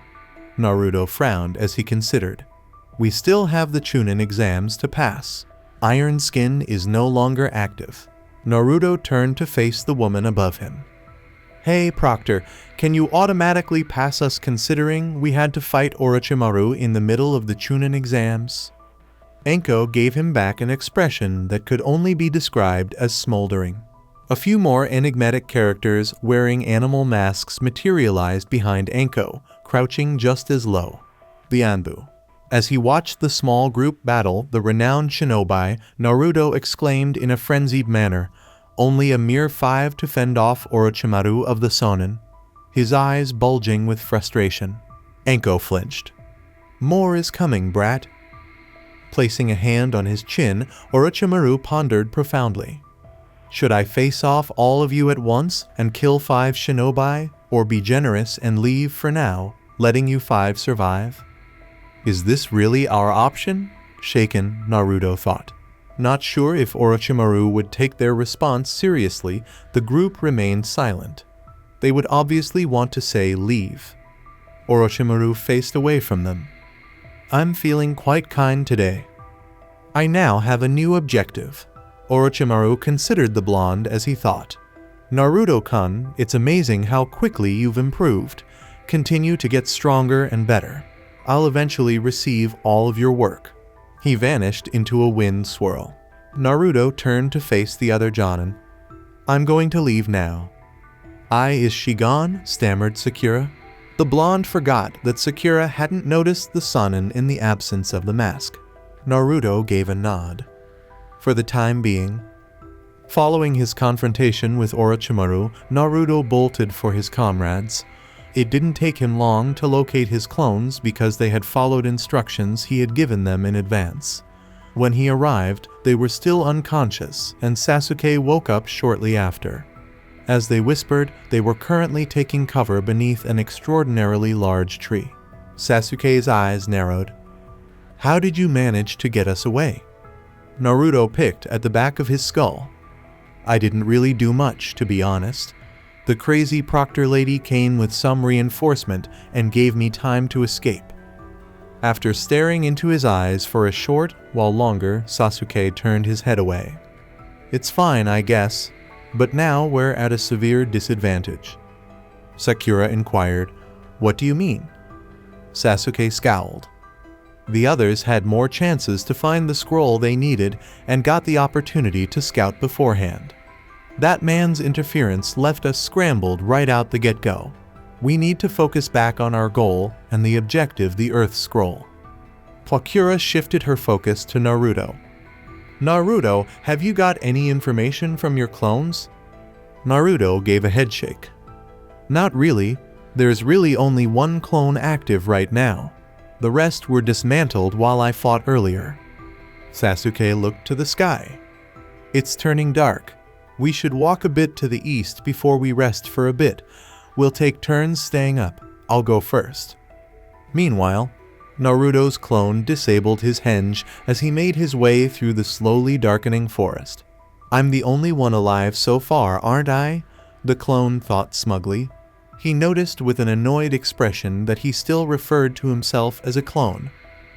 Naruto frowned as he considered. "We still have the Chunin exams to pass. Iron Skin is no longer active." Naruto turned to face the woman above him. "Hey, Proctor, can you automatically pass us considering we had to fight Orochimaru in the middle of the Chunin exams?" Anko gave him back an expression that could only be described as smoldering. A few more enigmatic characters wearing animal masks materialized behind Anko, crouching just as low. The Anbu. As he watched the small group battle the renowned shinobi, Naruto exclaimed in a frenzied manner, "Only a mere 5 to fend off Orochimaru of the Sonin," his eyes bulging with frustration. Anko flinched. "More is coming, brat." Placing a hand on his chin, Orochimaru pondered profoundly. "Should I face off all of you at once and kill 5 shinobi, or be generous and leave for now, letting you 5 survive? Is this really our option?" Shaken, Naruto thought. Not sure if Orochimaru would take their response seriously, the group remained silent. They would obviously want to say leave. Orochimaru faced away from them. "I'm feeling quite kind today. I now have a new objective." Orochimaru considered the blonde as he thought. "Naruto-kun, it's amazing how quickly you've improved. Continue to get stronger and better. I'll eventually receive all of your work." He vanished into a wind swirl. Naruto turned to face the other Jonin. "I'm going to leave now." "Is she gone?" stammered Sakura. The blonde forgot that Sakura hadn't noticed the Sonin in the absence of the mask. Naruto gave a nod. For the time being. Following his confrontation with Orochimaru, Naruto bolted for his comrades. It didn't take him long to locate his clones because they had followed instructions he had given them in advance. When he arrived, they were still unconscious, and Sasuke woke up shortly after. As they whispered, they were currently taking cover beneath an extraordinarily large tree. Sasuke's eyes narrowed. "How did you manage to get us away?" Naruto picked at the back of his skull. "I didn't really do much, to be honest. The crazy proctor lady came with some reinforcement and gave me time to escape. After staring into his eyes for a short while longer, Sasuke turned his head away. It's fine, I guess, but now we're at a severe disadvantage. Sakura inquired, What do you mean? Sasuke scowled. The others had more chances to find the scroll they needed and got the opportunity to scout beforehand. That man's interference left us scrambled right out the get-go. We need to focus back on our goal and the objective, the Earth Scroll. Sakura shifted her focus to Naruto. Naruto, have you got any information from your clones? Naruto gave a headshake. Not really. There's really only one clone active right now. The rest were dismantled while I fought earlier. Sasuke looked to the sky. It's turning dark. We should walk a bit to the east before we rest for a bit. We'll take turns staying up. I'll go first. Meanwhile, Naruto's clone disabled his henge as he made his way through the slowly darkening forest. I'm the only one alive so far, aren't I? The clone thought smugly. He noticed with an annoyed expression that he still referred to himself as a clone.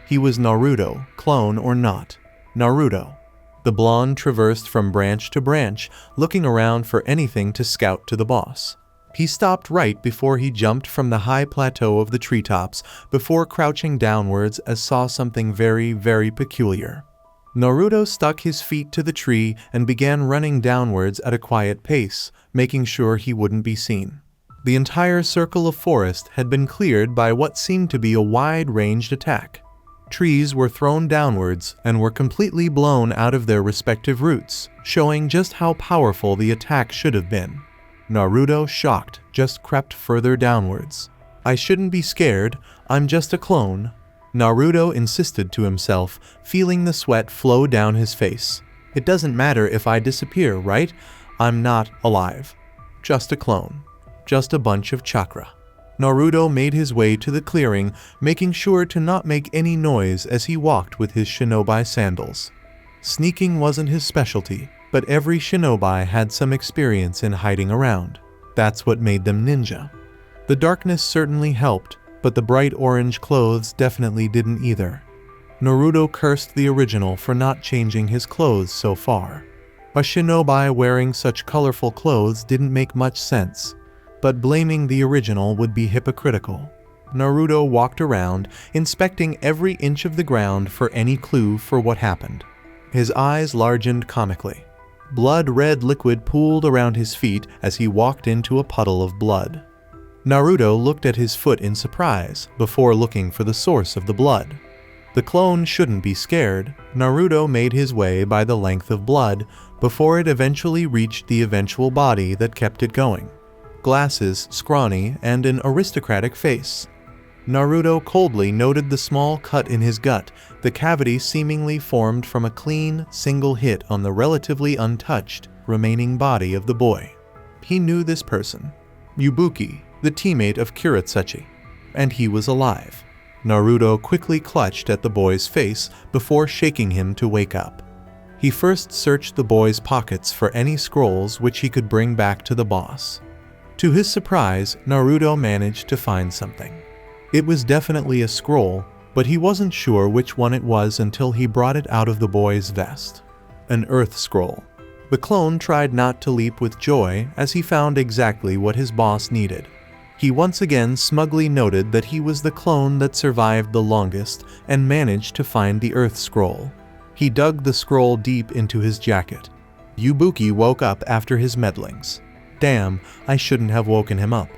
He was Naruto, clone or not. Naruto. The blonde traversed from branch to branch, looking around for anything to scout to the boss. He stopped right before he jumped from the high plateau of the treetops, before crouching downwards as saw something very, very peculiar. Naruto stuck his feet to the tree and began running downwards at a quiet pace, making sure he wouldn't be seen. The entire circle of forest had been cleared by what seemed to be a wide-ranged attack. Trees were thrown downwards and were completely blown out of their respective roots, showing just how powerful the attack should have been. Naruto, shocked, just crept further downwards. I shouldn't be scared, I'm just a clone. Naruto insisted to himself, feeling the sweat flow down his face. It doesn't matter if I disappear, right? I'm not alive. Just a clone. Just a bunch of chakra. Naruto made his way to the clearing, making sure to not make any noise as he walked with his shinobi sandals. Sneaking wasn't his specialty, but every shinobi had some experience in hiding around. That's what made them ninja. The darkness certainly helped, but the bright orange clothes definitely didn't either. Naruto cursed the original for not changing his clothes so far. A shinobi wearing such colorful clothes didn't make much sense. But blaming the original would be hypocritical. Naruto walked around, inspecting every inch of the ground for any clue for what happened. His eyes largened comically. Blood-red liquid pooled around his feet as he walked into a puddle of blood. Naruto looked at his foot in surprise before looking for the source of the blood. The clone shouldn't be scared. Naruto made his way by the length of blood before it eventually reached the eventual body that kept it going. Glasses, scrawny, and an aristocratic face. Naruto coldly noted the small cut in his gut, the cavity seemingly formed from a clean, single hit on the relatively untouched, remaining body of the boy. He knew this person. Yubuki, the teammate of Kuretsuchi. And he was alive. Naruto quickly clutched at the boy's face before shaking him to wake up. He first searched the boy's pockets for any scrolls which he could bring back to the boss. To his surprise, Naruto managed to find something. It was definitely a scroll, but he wasn't sure which one it was until he brought it out of the boy's vest. An Earth Scroll. The clone tried not to leap with joy as he found exactly what his boss needed. He once again smugly noted that he was the clone that survived the longest and managed to find the Earth Scroll. He dug the scroll deep into his jacket. Yubuki woke up after his meddlings. Damn, I shouldn't have woken him up.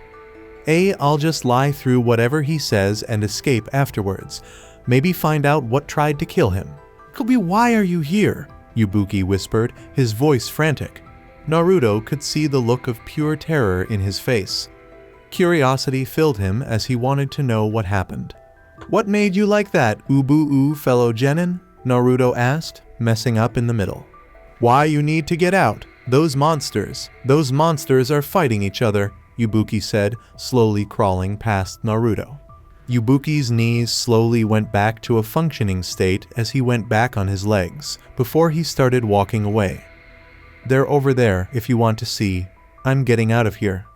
I'll just lie through whatever he says and escape afterwards. Maybe find out what tried to kill him. Kobe, why are you here? Yubuki whispered, his voice frantic. Naruto could see the look of pure terror in his face. Curiosity filled him as he wanted to know what happened. What made you like that, Ubu-oo, fellow genin? Naruto asked, messing up in the middle. Why you need to get out? Those monsters are fighting each other, Yubuki said, slowly crawling past Naruto. Yubuki's knees slowly went back to a functioning state as he went back on his legs, before he started walking away. They're over there if you want to see. I'm getting out of here.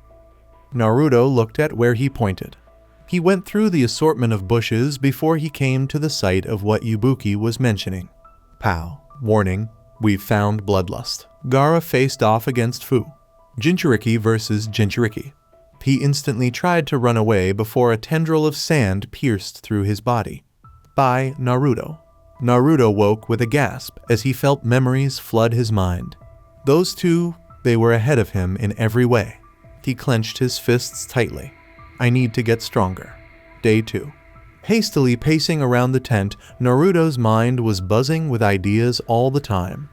Naruto looked at where he pointed. He went through the assortment of bushes before he came to the site of what Ibuki was mentioning. Pow. Warning, we've found bloodlust. Gaara faced off against Fu. Jinchuriki versus Jinchuriki. He instantly tried to run away before a tendril of sand pierced through his body. By Naruto. Naruto woke with a gasp as he felt memories flood his mind. Those two, they were ahead of him in every way. He clenched his fists tightly. I need to get stronger. Day 2. Hastily pacing around the tent, Naruto's mind was buzzing with ideas all the time.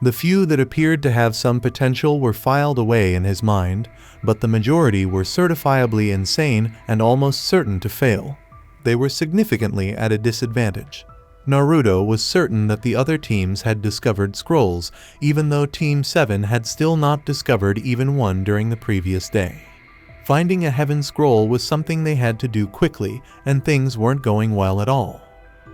The few that appeared to have some potential were filed away in his mind, but the majority were certifiably insane and almost certain to fail. They were significantly at a disadvantage. Naruto was certain that the other teams had discovered scrolls, even though Team 7 had still not discovered even one during the previous day. Finding a heaven scroll was something they had to do quickly, and things weren't going well at all.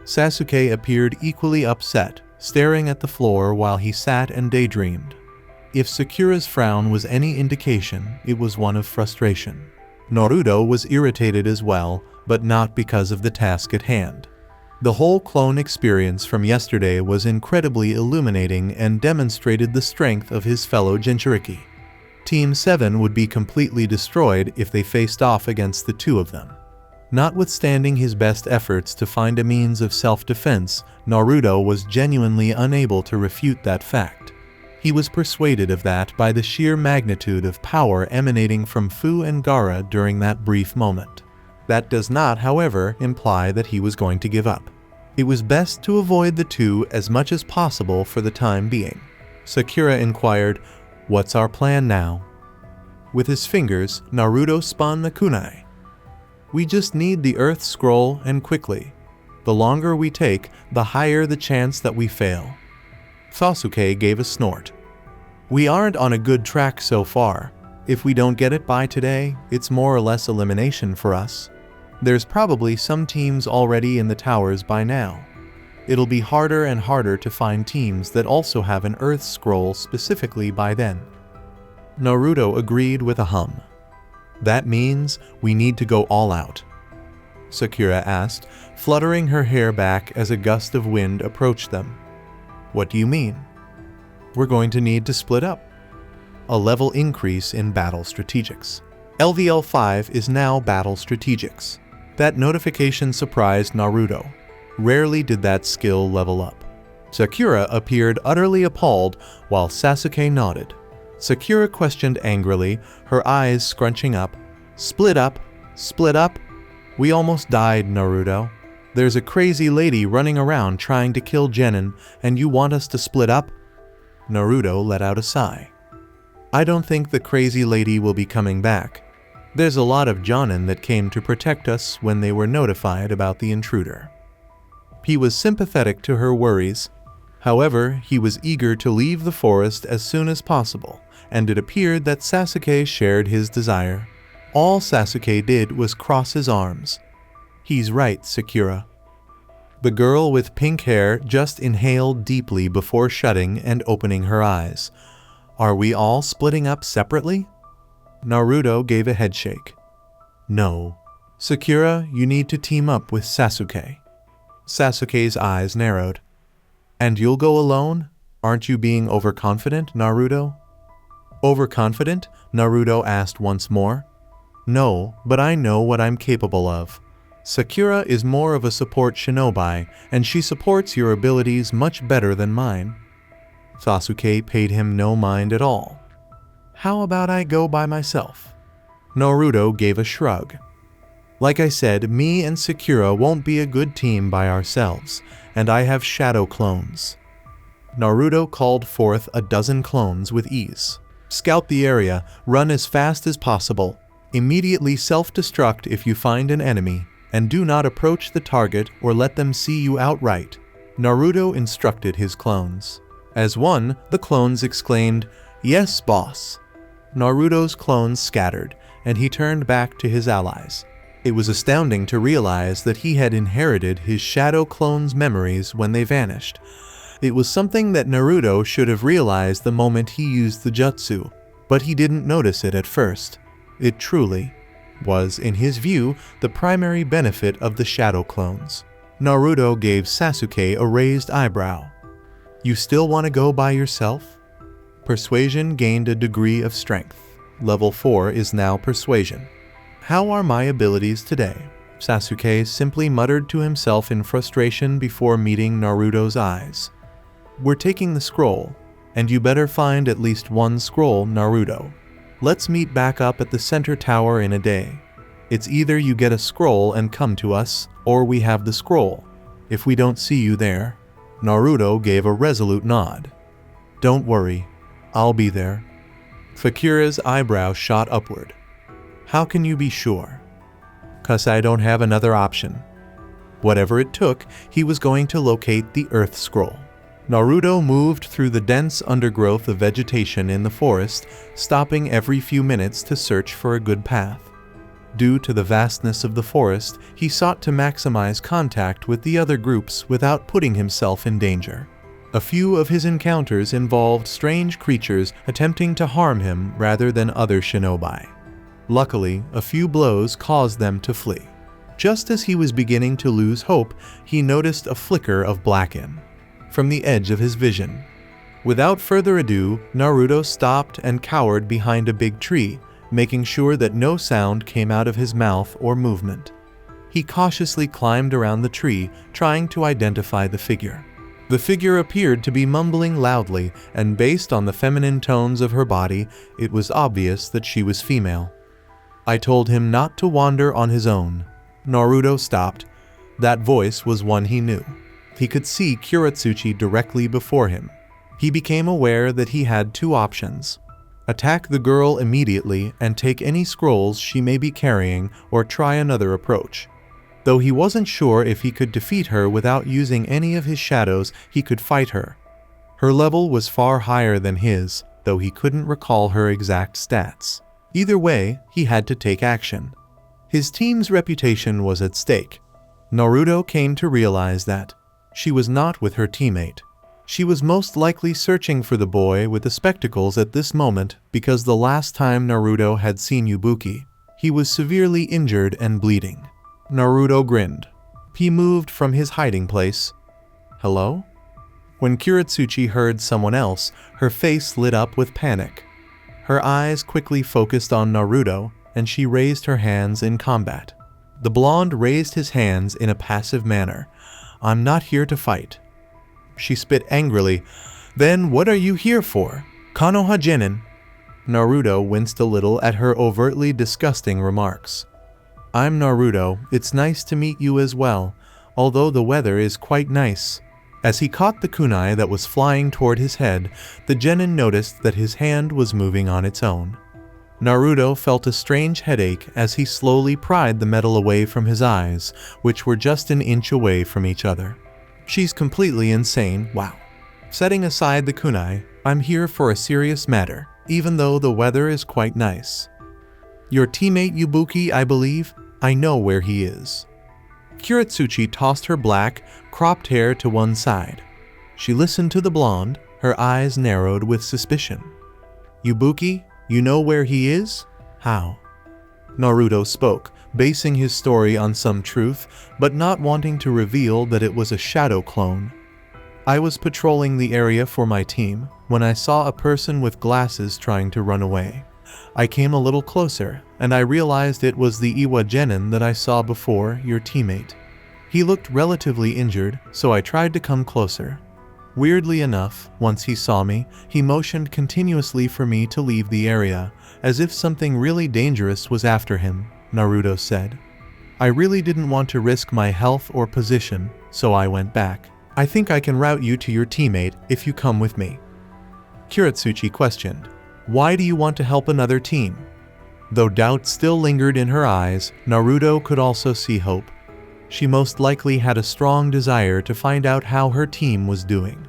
Sasuke appeared equally upset, staring at the floor while he sat and daydreamed. If Sakura's frown was any indication, it was one of frustration. Naruto was irritated as well, but not because of the task at hand. The whole clone experience from yesterday was incredibly illuminating and demonstrated the strength of his fellow Jinchuriki. Team 7 would be completely destroyed if they faced off against the two of them. Notwithstanding his best efforts to find a means of self-defense, Naruto was genuinely unable to refute that fact. He was persuaded of that by the sheer magnitude of power emanating from Fu and Gaara during that brief moment. That does not, however, imply that he was going to give up. It was best to avoid the two as much as possible for the time being. Sakura inquired, "What's our plan now?" With his fingers, Naruto spun the kunai. "We just need the Earth Scroll, and quickly. The longer we take, the higher the chance that we fail." Sasuke gave a snort. "We aren't on a good track so far. If we don't get it by today, it's more or less elimination for us. There's probably some teams already in the towers by now. It'll be harder and harder to find teams that also have an Earth Scroll specifically by then." Naruto agreed with a hum. "That means we need to go all out?" Sakura asked, fluttering her hair back as a gust of wind approached them. "What do you mean?" "We're going to need to split up." A level increase in Battle Strategics. LVL 5 is now Battle Strategics. That notification surprised Naruto. Rarely did that skill level up. Sakura appeared utterly appalled while Sasuke nodded. Sakura questioned angrily, her eyes scrunching up. "Split up? Split up? We almost died, Naruto. There's a crazy lady running around trying to kill Genin, and you want us to split up?" Naruto let out a sigh. "I don't think the crazy lady will be coming back. There's a lot of Jonin that came to protect us when they were notified about the intruder." He was sympathetic to her worries. However, he was eager to leave the forest as soon as possible, and it appeared that Sasuke shared his desire. All Sasuke did was cross his arms. "He's right, Sakura." The girl with pink hair just inhaled deeply before shutting and opening her eyes. "Are we all splitting up separately?" Naruto gave a headshake. "No. Sakura, you need to team up with Sasuke." Sasuke's eyes narrowed. "And you'll go alone? Aren't you being overconfident, Naruto?" "Overconfident?" Naruto asked once more. "No, but I know what I'm capable of. Sakura is more of a support shinobi, and she supports your abilities much better than mine." Sasuke paid him no mind at all. "How about I go by myself?" Naruto gave a shrug. "Like I said, me and Sakura won't be a good team by ourselves, and I have shadow clones." Naruto called forth a dozen clones with ease. "Scout the area, run as fast as possible. Immediately self-destruct if you find an enemy, and do not approach the target or let them see you outright," Naruto instructed his clones. As one, the clones exclaimed, "Yes, boss." Naruto's clones scattered, and he turned back to his allies. It was astounding to realize that he had inherited his shadow clones' memories when they vanished. It was something that Naruto should have realized the moment he used the jutsu, but he didn't notice it at first. It truly was, in his view, the primary benefit of the shadow clones. Naruto gave Sasuke a raised eyebrow. You still want to go by yourself? Persuasion gained a degree of strength. Level 4 is now Persuasion. How are my abilities today? Sasuke simply muttered to himself in frustration before meeting Naruto's eyes. We're taking the scroll, and you better find at least one scroll, Naruto. Let's meet back up at the center tower in a day. It's either you get a scroll and come to us, or we have the scroll. If we don't see you there. Naruto gave a resolute nod. Don't worry, I'll be there. Fakira's eyebrow shot upward. How can you be sure? 'Cause I don't have another option. Whatever it took, he was going to locate the Earth Scroll. Naruto moved through the dense undergrowth of vegetation in the forest, stopping every few minutes to search for a good path. Due to the vastness of the forest, he sought to maximize contact with the other groups without putting himself in danger. A few of his encounters involved strange creatures attempting to harm him rather than other shinobi. Luckily, a few blows caused them to flee. Just as he was beginning to lose hope, he noticed a flicker of blacken from the edge of his vision. Without further ado, Naruto stopped and cowered behind a big tree, making sure that no sound came out of his mouth or movement. He cautiously climbed around the tree, trying to identify the figure. The figure appeared to be mumbling loudly, and based on the feminine tones of her body, it was obvious that she was female. I told him not to wander on his own. Naruto stopped. That voice was one he knew. He could see Kuratsuchi directly before him. He became aware that he had two options. Attack the girl immediately and take any scrolls she may be carrying, or try another approach. Though he wasn't sure if he could defeat her without using any of his shadows, he could fight her. Her level was far higher than his, though he couldn't recall her exact stats. Either way, he had to take action. His team's reputation was at stake. Naruto came to realize that she was not with her teammate. She was most likely searching for the boy with the spectacles at this moment because the last time Naruto had seen Ibuki, he was severely injured and bleeding. Naruto grinned. He moved from his hiding place. Hello? When Kuratsuchi heard someone else, her face lit up with panic. Her eyes quickly focused on Naruto, and she raised her hands in combat. The blonde raised his hands in a passive manner. I'm not here to fight. She spit angrily. Then what are you here for? Konoha Genin. Naruto winced a little at her overtly disgusting remarks. I'm Naruto. It's nice to meet you as well, although the weather is quite nice. As he caught the kunai that was flying toward his head, the genin noticed that his hand was moving on its own. Naruto felt a strange headache as he slowly pried the metal away from his eyes, which were just an inch away from each other. She's completely insane, wow. Setting aside the kunai, I'm here for a serious matter, even though the weather is quite nice. Your teammate Ibuki, I believe? I know where he is. Kuratsuchi tossed her black, cropped hair to one side. She listened to the blonde, her eyes narrowed with suspicion. Ibuki? You know where he is? How? Naruto spoke, basing his story on some truth, but not wanting to reveal that it was a shadow clone. I was patrolling the area for my team when I saw a person with glasses trying to run away. I came a little closer, and I realized it was the Iwa genin that I saw before, your teammate. He looked relatively injured, so I tried to come closer. Weirdly enough, once he saw me, he motioned continuously for me to leave the area, as if something really dangerous was after him, Naruto said. I really didn't want to risk my health or position, so I went back. I think I can route you to your teammate if you come with me. Kuratsuchi questioned. Why do you want to help another team? Though doubt still lingered in her eyes, Naruto could also see hope. She most likely had a strong desire to find out how her team was doing.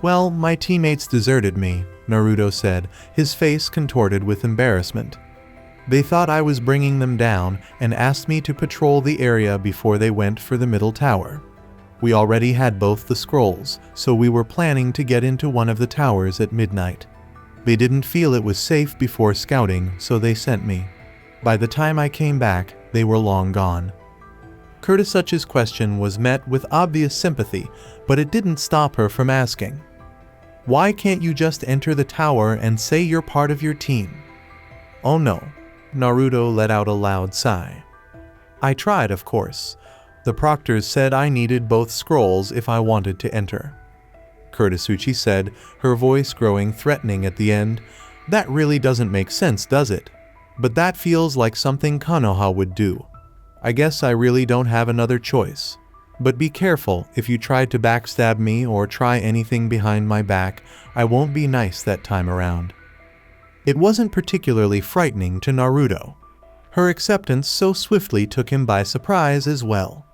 Well, my teammates deserted me, Naruto said, his face contorted with embarrassment. They thought I was bringing them down and asked me to patrol the area before they went for the middle tower. We already had both the scrolls, so we were planning to get into one of the towers at midnight. They didn't feel it was safe before scouting, so they sent me. By the time I came back, they were long gone. Kurtasuchi's question was met with obvious sympathy, but it didn't stop her from asking, "Why can't you just enter the tower and say you're part of your team?" "Oh no," Naruto let out a loud sigh. "I tried, of course. The proctors said I needed both scrolls if I wanted to enter." Kurtasuchi said, her voice growing threatening at the end. "That really doesn't make sense, does it? But that feels like something Konoha would do. I guess I really don't have another choice. But be careful, if you try to backstab me or try anything behind my back, I won't be nice that time around." It wasn't particularly frightening to Naruto. Her acceptance so swiftly took him by surprise as well.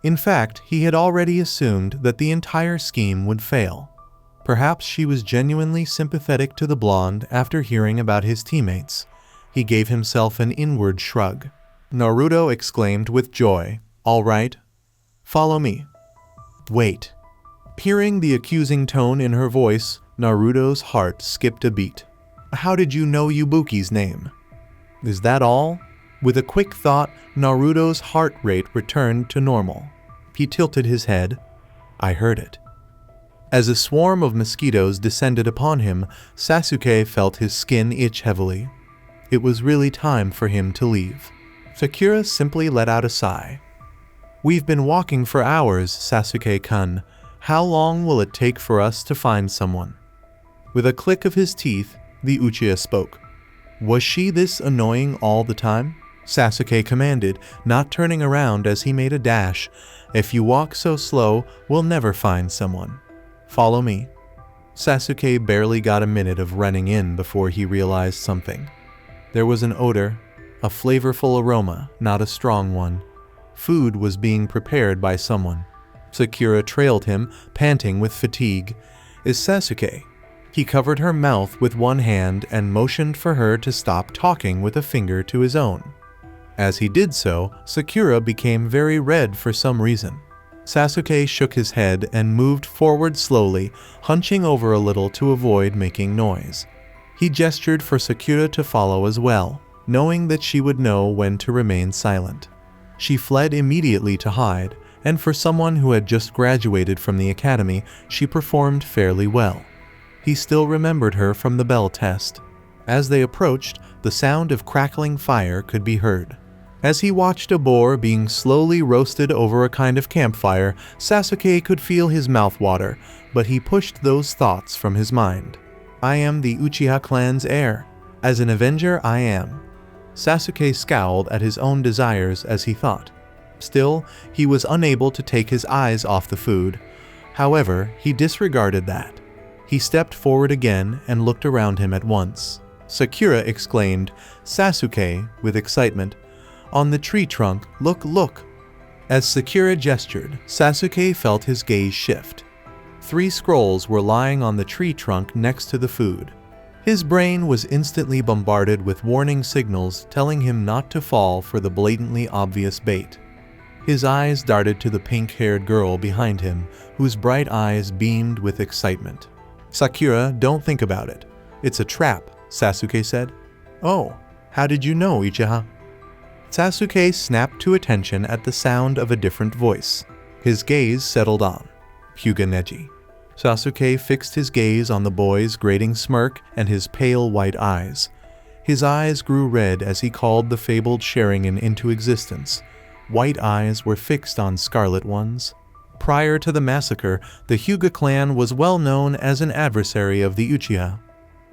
In fact, he had already assumed that the entire scheme would fail. Perhaps she was genuinely sympathetic to the blonde after hearing about his teammates. He gave himself an inward shrug. Naruto exclaimed with joy, "All right, follow me." "Wait." Hearing the accusing tone in her voice, Naruto's heart skipped a beat. "How did you know Yubuki's name?" "Is that all?" With a quick thought, Naruto's heart rate returned to normal. He tilted his head. "I heard it." As a swarm of mosquitoes descended upon him, Sasuke felt his skin itch heavily. It was really time for him to leave. Sakura simply let out a sigh. "We've been walking for hours, Sasuke-kun. How long will it take for us to find someone?" With a click of his teeth, the Uchiha spoke. Was she this annoying all the time? Sasuke commanded, not turning around as he made a dash. "If you walk so slow, we'll never find someone. Follow me." Sasuke barely got a minute of running in before he realized something. There was an odor, a flavorful aroma, not a strong one. Food was being prepared by someone. Sakura trailed him, panting with fatigue. "Is Sasuke?" He covered her mouth with one hand and motioned for her to stop talking with a finger to his own. As he did so, Sakura became very red for some reason. Sasuke shook his head and moved forward slowly, hunching over a little to avoid making noise. He gestured for Sakura to follow as well, knowing that she would know when to remain silent. She fled immediately to hide, and for someone who had just graduated from the academy, she performed fairly well. He still remembered her from the bell test. As they approached, the sound of crackling fire could be heard. As he watched a boar being slowly roasted over a kind of campfire, Sasuke could feel his mouth water, but he pushed those thoughts from his mind. "I am the Uchiha clan's heir. As an avenger, I am." Sasuke scowled at his own desires as he thought. Still, he was unable to take his eyes off the food. However, he disregarded that. He stepped forward again and looked around him at once. Sakura exclaimed, "Sasuke," with excitement. "On the tree trunk, look, look." As Sakura gestured, Sasuke felt his gaze shift. 3 scrolls were lying on the tree trunk next to the food. His brain was instantly bombarded with warning signals telling him not to fall for the blatantly obvious bait. His eyes darted to the pink-haired girl behind him, whose bright eyes beamed with excitement. "Sakura, don't think about it. It's a trap," Sasuke said. "Oh, how did you know, Uchiha?" Sasuke snapped to attention at the sound of a different voice. His gaze settled on Hyuga Neji. Sasuke fixed his gaze on the boy's grating smirk and his pale white eyes. His eyes grew red as he called the fabled Sharingan into existence. White eyes were fixed on scarlet ones. Prior to the massacre, the Hyuga clan was well known as an adversary of the Uchiha.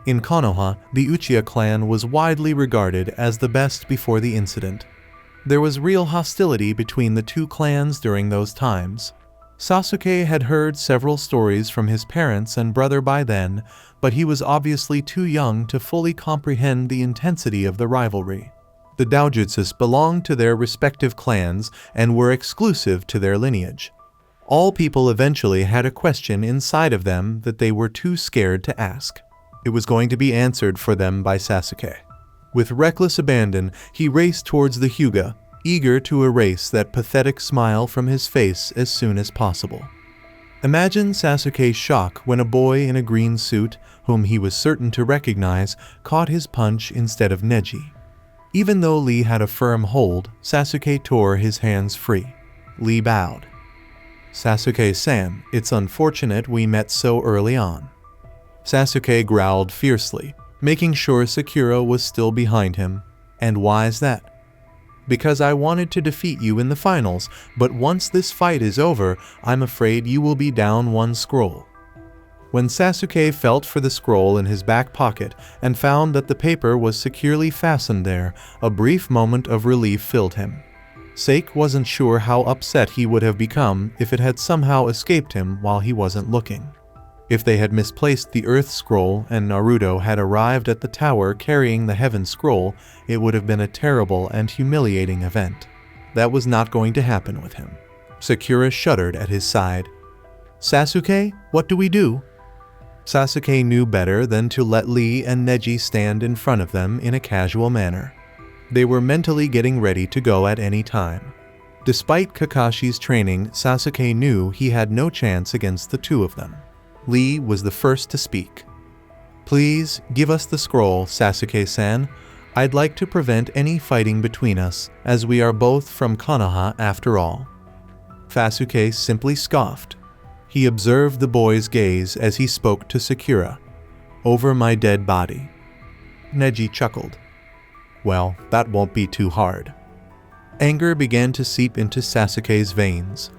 In Konoha, the Uchiha clan was widely regarded as the best before the incident. There was real hostility between the two clans during those times. Sasuke had heard several stories from his parents and brother by then, but he was obviously too young to fully comprehend the intensity of the rivalry. The Doujutsus belonged to their respective clans and were exclusive to their lineage. All people eventually had a question inside of them that they were too scared to ask. It was going to be answered for them by Sasuke. With reckless abandon, he raced towards the Hyuga, eager to erase that pathetic smile from his face as soon as possible. Imagine Sasuke's shock when a boy in a green suit, whom he was certain to recognize, caught his punch instead of Neji. Even though Lee had a firm hold, Sasuke tore his hands free. Lee bowed. "Sasuke-san, it's unfortunate we met so early on." Sasuke growled fiercely, making sure Sakura was still behind him. "And why is that?" "Because I wanted to defeat you in the finals, but once this fight is over, I'm afraid you will be down one scroll." When Sasuke felt for the scroll in his back pocket and found that the paper was securely fastened there, a brief moment of relief filled him. Sake wasn't sure how upset he would have become if it had somehow escaped him while he wasn't looking. If they had misplaced the Earth Scroll and Naruto had arrived at the tower carrying the Heaven Scroll, it would have been a terrible and humiliating event. That was not going to happen with him. Sakura shuddered at his side. "Sasuke, what do we do?" Sasuke knew better than to let Lee and Neji stand in front of them in a casual manner. They were mentally getting ready to go at any time. Despite Kakashi's training, Sasuke knew he had no chance against the two of them. Lee was the first to speak. "Please, give us the scroll, Sasuke-san. I'd like to prevent any fighting between us, as we are both from Konoha after all." Sasuke simply scoffed. He observed the boy's gaze as he spoke to Sakura. "Over my dead body." Neji chuckled. "Well, that won't be too hard." Anger began to seep into Sasuke's veins.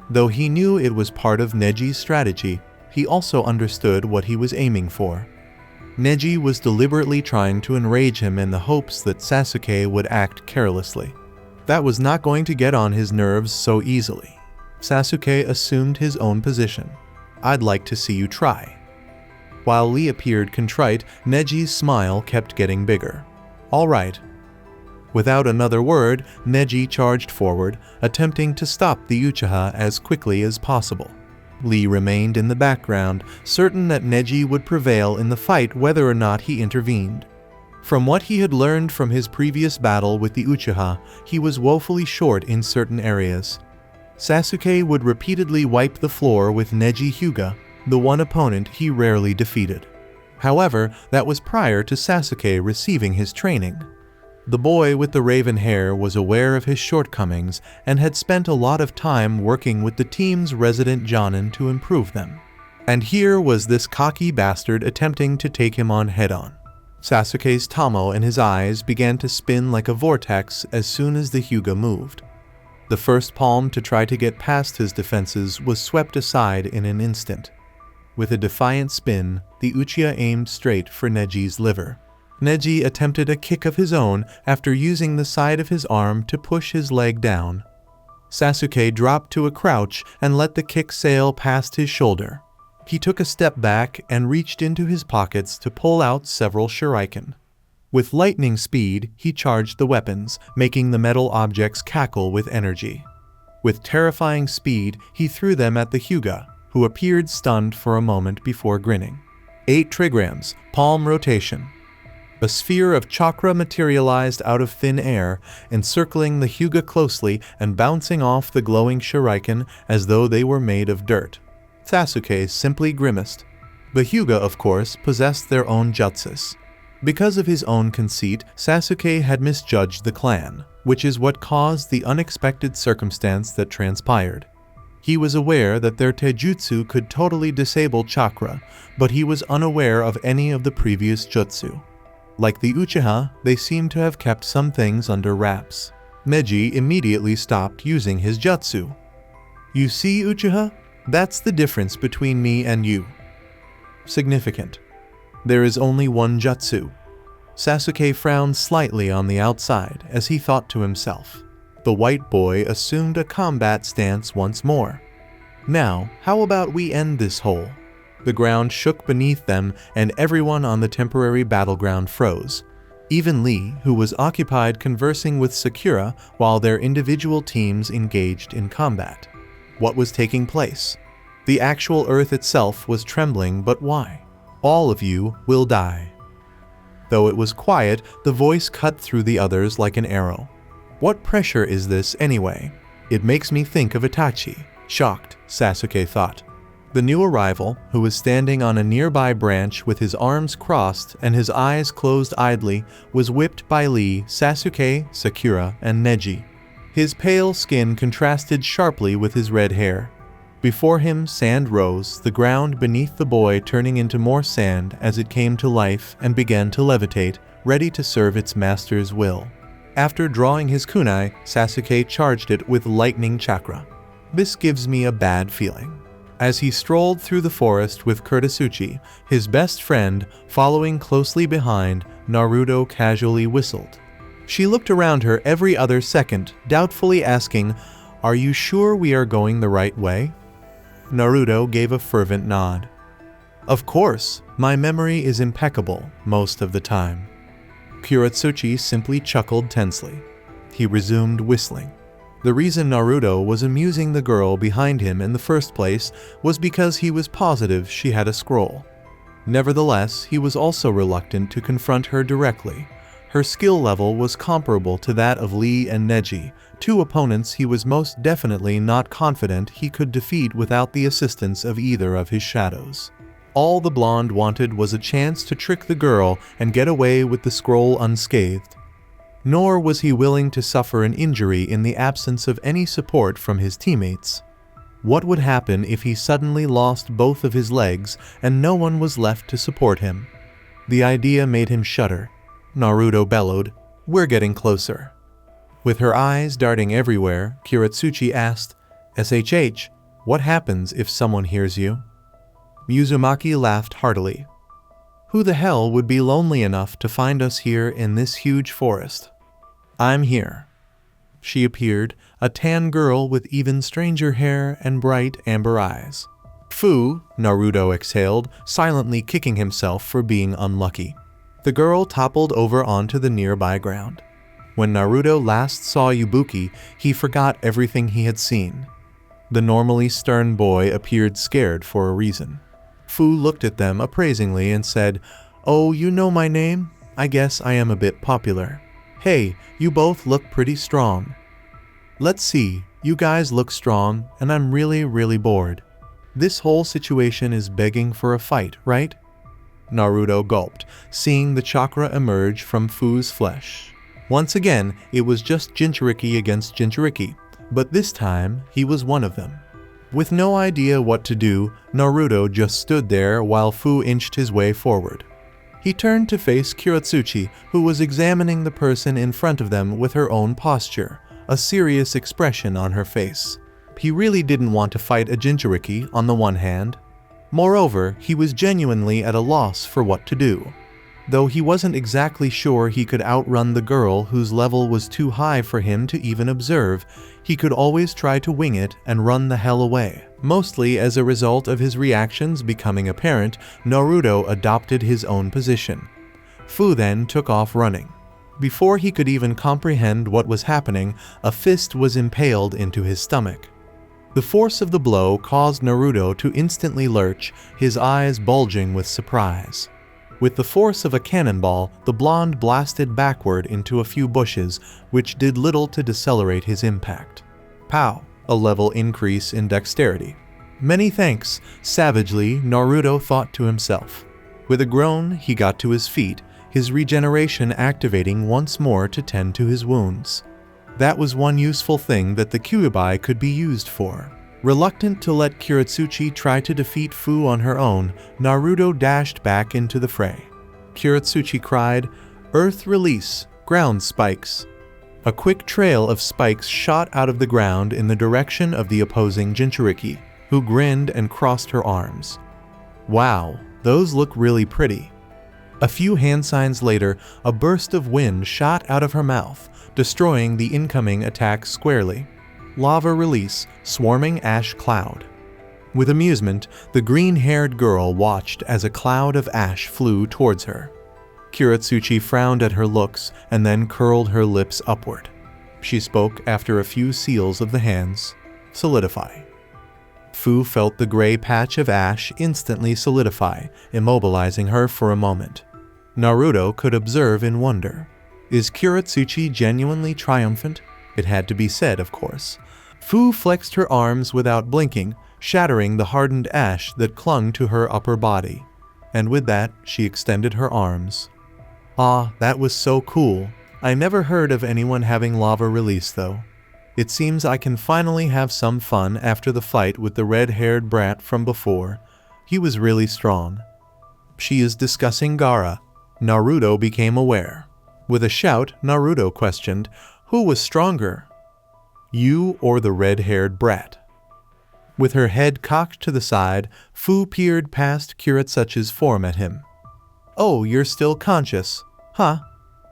Though he knew it was part of Neji's strategy, he also understood what he was aiming for. Neji was deliberately trying to enrage him in the hopes that Sasuke would act carelessly. That was not going to get on his nerves so easily. Sasuke assumed his own position. "I'd like to see you try." While Lee appeared contrite, Neji's smile kept getting bigger. "All right." Without another word, Neji charged forward, attempting to stop the Uchiha as quickly as possible. Lee remained in the background, certain that Neji would prevail in the fight whether or not he intervened. From what he had learned from his previous battle with the Uchiha, he was woefully short in certain areas. Sasuke would repeatedly wipe the floor with Neji Hyuga, the one opponent he rarely defeated. However, that was prior to Sasuke receiving his training. The boy with the raven hair was aware of his shortcomings and had spent a lot of time working with the team's resident Jonin to improve them. And here was this cocky bastard attempting to take him on head-on. Sasuke's Tamo in his eyes began to spin like a vortex as soon as the Hyuga moved. The first palm to try to get past his defenses was swept aside in an instant. With a defiant spin, the Uchiha aimed straight for Neji's liver. Neji attempted a kick of his own after using the side of his arm to push his leg down. Sasuke dropped to a crouch and let the kick sail past his shoulder. He took a step back and reached into his pockets to pull out several shuriken. With lightning speed, he charged the weapons, making the metal objects cackle with energy. With terrifying speed, he threw them at the Hyuga, who appeared stunned for a moment before grinning. 8 trigrams, palm rotation. A sphere of chakra materialized out of thin air, encircling the Hyuga closely and bouncing off the glowing shuriken as though they were made of dirt. Sasuke simply grimaced. The Hyuga, of course, possessed their own jutsus. Because of his own conceit, Sasuke had misjudged the clan, which is what caused the unexpected circumstance that transpired. He was aware that their taijutsu could totally disable chakra, but he was unaware of any of the previous jutsu. Like the Uchiha, they seemed to have kept some things under wraps. Neji immediately stopped using his jutsu. "You see, Uchiha? That's the difference between me and you." Significant. There is only one jutsu. Sasuke frowned slightly on the outside as he thought to himself. The white boy assumed a combat stance once more. "Now, how about we end this hole?" The ground shook beneath them and everyone on the temporary battleground froze. Even Lee, who was occupied conversing with Sakura while their individual teams engaged in combat. What was taking place? The actual earth itself was trembling, but why? "All of you will die." Though it was quiet, the voice cut through the others like an arrow. "What pressure is this anyway? It makes me think of Itachi." Shocked, Sasuke thought. The new arrival, who was standing on a nearby branch with his arms crossed and his eyes closed idly, was whipped by Lee, Sasuke, Sakura, and Neji. His pale skin contrasted sharply with his red hair. Before him, sand rose, the ground beneath the boy turning into more sand as it came to life and began to levitate, ready to serve its master's will. After drawing his kunai, Sasuke charged it with lightning chakra. This gives me a bad feeling. As he strolled through the forest with Kurtasuchi, his best friend, following closely behind, Naruto casually whistled. She looked around her every other second, doubtfully asking, "Are you sure we are going the right way?" Naruto gave a fervent nod. "Of course, my memory is impeccable most of the time." Kurotsuchi simply chuckled tensely. He resumed whistling. The reason Naruto was amusing the girl behind him in the first place was because he was positive she had a scroll. Nevertheless, he was also reluctant to confront her directly. Her skill level was comparable to that of Lee and Neji, two opponents he was most definitely not confident he could defeat without the assistance of either of his shadows. All the blonde wanted was a chance to trick the girl and get away with the scroll unscathed. Nor was he willing to suffer an injury in the absence of any support from his teammates. What would happen if he suddenly lost both of his legs and no one was left to support him? The idea made him shudder. Naruto bellowed, "We're getting closer." With her eyes darting everywhere, Kurotsuchi asked, "SHH, what happens if someone hears you?" Uzumaki laughed heartily. "Who the hell would be lonely enough to find us here in this huge forest? I'm here." She appeared, a tan girl with even stranger hair and bright amber eyes. "Phew," Naruto exhaled, silently kicking himself for being unlucky. The girl toppled over onto the nearby ground. When Naruto last saw Ibuki, he forgot everything he had seen. The normally stern boy appeared scared for a reason. Fu looked at them appraisingly and said, "Oh, you know my name? I guess I am a bit popular. Hey, you both look pretty strong." "Let's see, you guys look strong, and I'm really bored. This whole situation is begging for a fight, right?" Naruto gulped, seeing the chakra emerge from Fu's flesh. Once again, it was just Jinchuriki against Jinchuriki, but this time, he was one of them. With no idea what to do, Naruto just stood there while Fu inched his way forward. He turned to face Kurotsuchi, who was examining the person in front of them with her own posture, a serious expression on her face. He really didn't want to fight a Jinchuriki on the one hand. Moreover, he was genuinely at a loss for what to do. Though he wasn't exactly sure he could outrun the girl whose level was too high for him to even observe, he could always try to wing it and run the hell away. Mostly as a result of his reactions becoming apparent, Naruto adopted his own position. Fu then took off running. Before he could even comprehend what was happening, a fist was impaled into his stomach. The force of the blow caused Naruto to instantly lurch, his eyes bulging with surprise. With the force of a cannonball, the blonde blasted backward into a few bushes, which did little to decelerate his impact. Pow! A level increase in dexterity. Many thanks, savagely, Naruto thought to himself. With a groan, he got to his feet, his regeneration activating once more to tend to his wounds. That was one useful thing that the Kyuubi could be used for. Reluctant to let Kurotsuchi try to defeat Fu on her own, Naruto dashed back into the fray. Kurotsuchi cried, "Earth release, ground spikes." A quick trail of spikes shot out of the ground in the direction of the opposing Jinchuriki, who grinned and crossed her arms. "Wow, those look really pretty." A few hand signs later, a burst of wind shot out of her mouth, destroying the incoming attack squarely. Lava release, swarming ash cloud. With amusement, the green-haired girl watched as a cloud of ash flew towards her. Kurotsuchi frowned at her looks and then curled her lips upward. She spoke after a few seals of the hands. "Solidify." Fu felt the gray patch of ash instantly solidify, immobilizing her for a moment. Naruto could observe in wonder. Is Kurotsuchi genuinely triumphant? It had to be said, of course. Fu flexed her arms without blinking, shattering the hardened ash that clung to her upper body. And with that, she extended her arms. Ah, that was so cool. I never heard of anyone having lava release though. It seems I can finally have some fun after the fight with the red-haired brat from before. He was really strong. She is discussing Gaara. Naruto became aware. With a shout, Naruto questioned, "Who was stronger? You or the red-haired brat?" With her head cocked to the side, Fu peered past Kuretsuchi's form at him. "Oh, you're still conscious? Huh?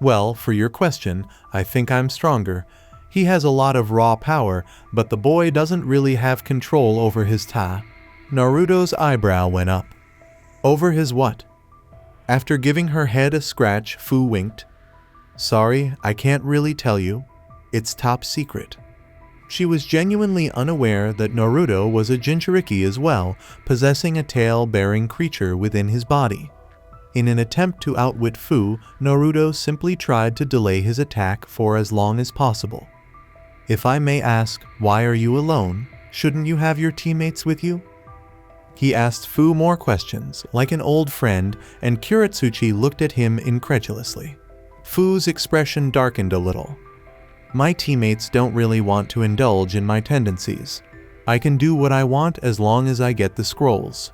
Well, for your question, I think I'm stronger. He has a lot of raw power, but the boy doesn't really have control over his ta." Naruto's eyebrow went up. Over his what? After giving her head a scratch, Fu winked. "Sorry, I can't really tell you. It's top secret." She was genuinely unaware that Naruto was a Jinchuriki as well, possessing a tail-bearing creature within his body. In an attempt to outwit Fu, Naruto simply tried to delay his attack for as long as possible. "If I may ask, why are you alone? Shouldn't you have your teammates with you?" He asked Fu more questions, like an old friend, and Kuretsuchi looked at him incredulously. Fu's expression darkened a little. "My teammates don't really want to indulge in my tendencies. I can do what I want as long as I get the scrolls."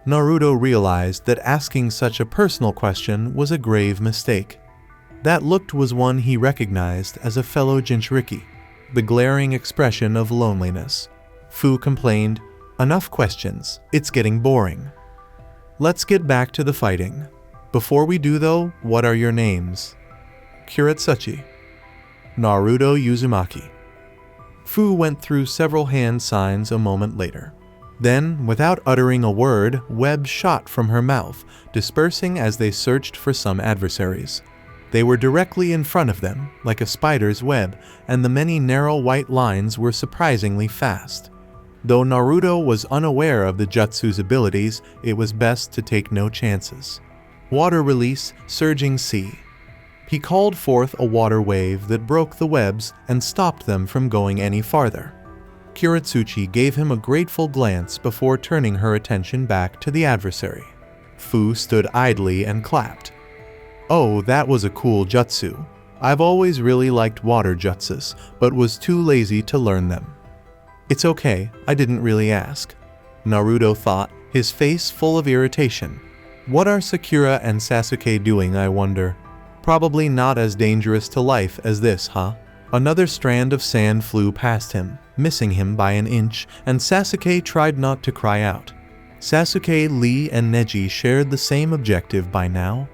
Naruto realized that asking such a personal question was a grave mistake. That look was one he recognized as a fellow Jinchuriki, the glaring expression of loneliness. Fu complained, "Enough questions, it's getting boring. Let's get back to the fighting. Before we do though, what are your names?" "Kuretsuchi." "Naruto Uzumaki." Fu went through several hand signs a moment later. Then, without uttering a word, webs shot from her mouth, dispersing as they searched for some adversaries. They were directly in front of them, like a spider's web, and the many narrow white lines were surprisingly fast. Though Naruto was unaware of the jutsu's abilities, it was best to take no chances. Water release, surging sea. He called forth a water wave that broke the webs and stopped them from going any farther. Kuretsuchi gave him a grateful glance before turning her attention back to the adversary. Fu stood idly and clapped. "Oh, that was a cool jutsu. I've always really liked water jutsus, but was too lazy to learn them." "It's okay, I didn't really ask," Naruto thought, his face full of irritation. "What are Sakura and Sasuke doing, I wonder? Probably not as dangerous to life as this, huh?" Another strand of sand flew past him, missing him by an inch, and Sasuke tried not to cry out. Sasuke, Lee, and Neji shared the same objective by now.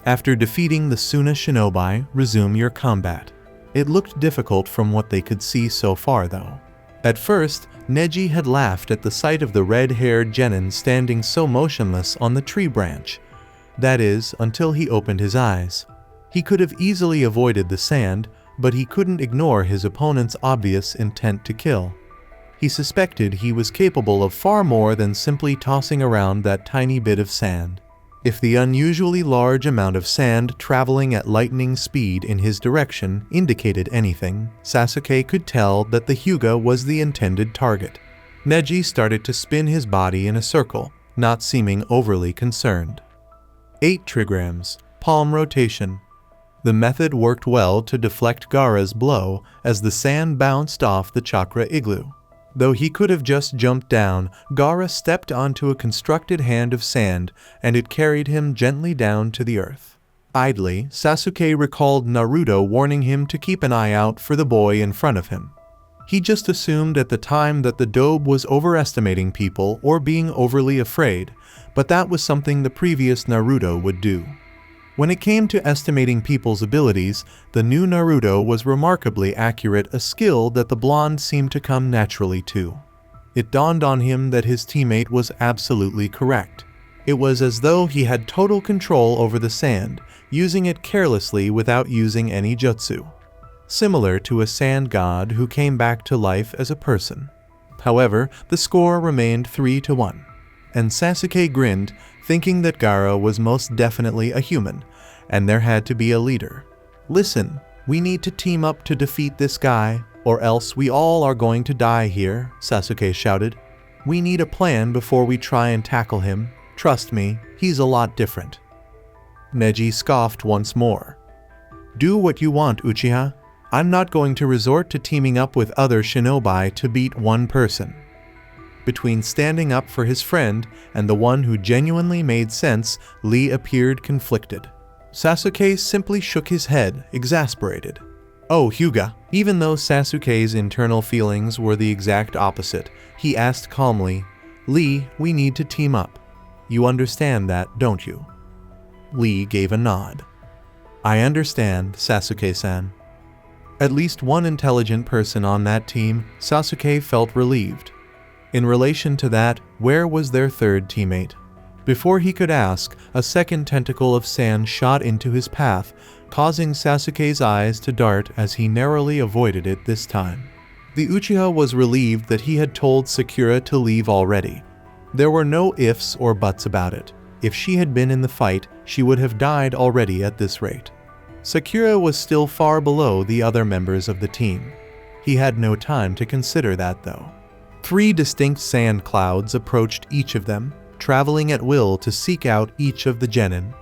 After defeating the Suna Shinobi, resume your combat. It looked difficult from what they could see so far though. At first, Neji had laughed at the sight of the red-haired genin standing so motionless on the tree branch. That is, until he opened his eyes. He could have easily avoided the sand, but he couldn't ignore his opponent's obvious intent to kill. He suspected he was capable of far more than simply tossing around that tiny bit of sand. If the unusually large amount of sand traveling at lightning speed in his direction indicated anything, Sasuke could tell that the Hyuga was the intended target. Neji started to spin his body in a circle, not seeming overly concerned. 8 trigrams, palm rotation. The method worked well to deflect Gaara's blow as the sand bounced off the chakra igloo. Though he could have just jumped down, Gaara stepped onto a constructed hand of sand, and it carried him gently down to the earth. Idly, Sasuke recalled Naruto warning him to keep an eye out for the boy in front of him. He just assumed at the time that the dobe was overestimating people or being overly afraid, but that was something the previous Naruto would do. When it came to estimating people's abilities, the new Naruto was remarkably accurate, a skill that the blonde seemed to come naturally to. It dawned on him that his teammate was absolutely correct. It was as though he had total control over the sand, using it carelessly without using any jutsu. Similar to a sand god who came back to life as a person. However, the score remained 3-1. And Sasuke grinned, thinking that Gaara was most definitely a human, and there had to be a leader. "Listen, we need to team up to defeat this guy, or else we all are going to die here," Sasuke shouted. We need a plan before we try and tackle him. Trust me, he's a lot different." Neji scoffed once more. "Do what you want, Uchiha. I'm not going to resort to teaming up with other shinobi to beat one person." Between standing up for his friend and the one who genuinely made sense, Lee appeared conflicted. Sasuke simply shook his head, exasperated. "Oh, Hyuga." Even though Sasuke's internal feelings were the exact opposite, he asked calmly, "Lee, we need to team up. You understand that, don't you?" Lee gave a nod. "I understand, Sasuke-san." At least one intelligent person on that team, Sasuke felt relieved. In relation to that, where was their third teammate? Before he could ask, a second tentacle of sand shot into his path, causing Sasuke's eyes to dart as he narrowly avoided it this time. The Uchiha was relieved that he had told Sakura to leave already. There were no ifs or buts about it. If she had been in the fight, she would have died already at this rate. Sakura was still far below the other members of the team. He had no time to consider that though. 3 distinct sand clouds approached each of them, traveling at will to seek out each of the genin.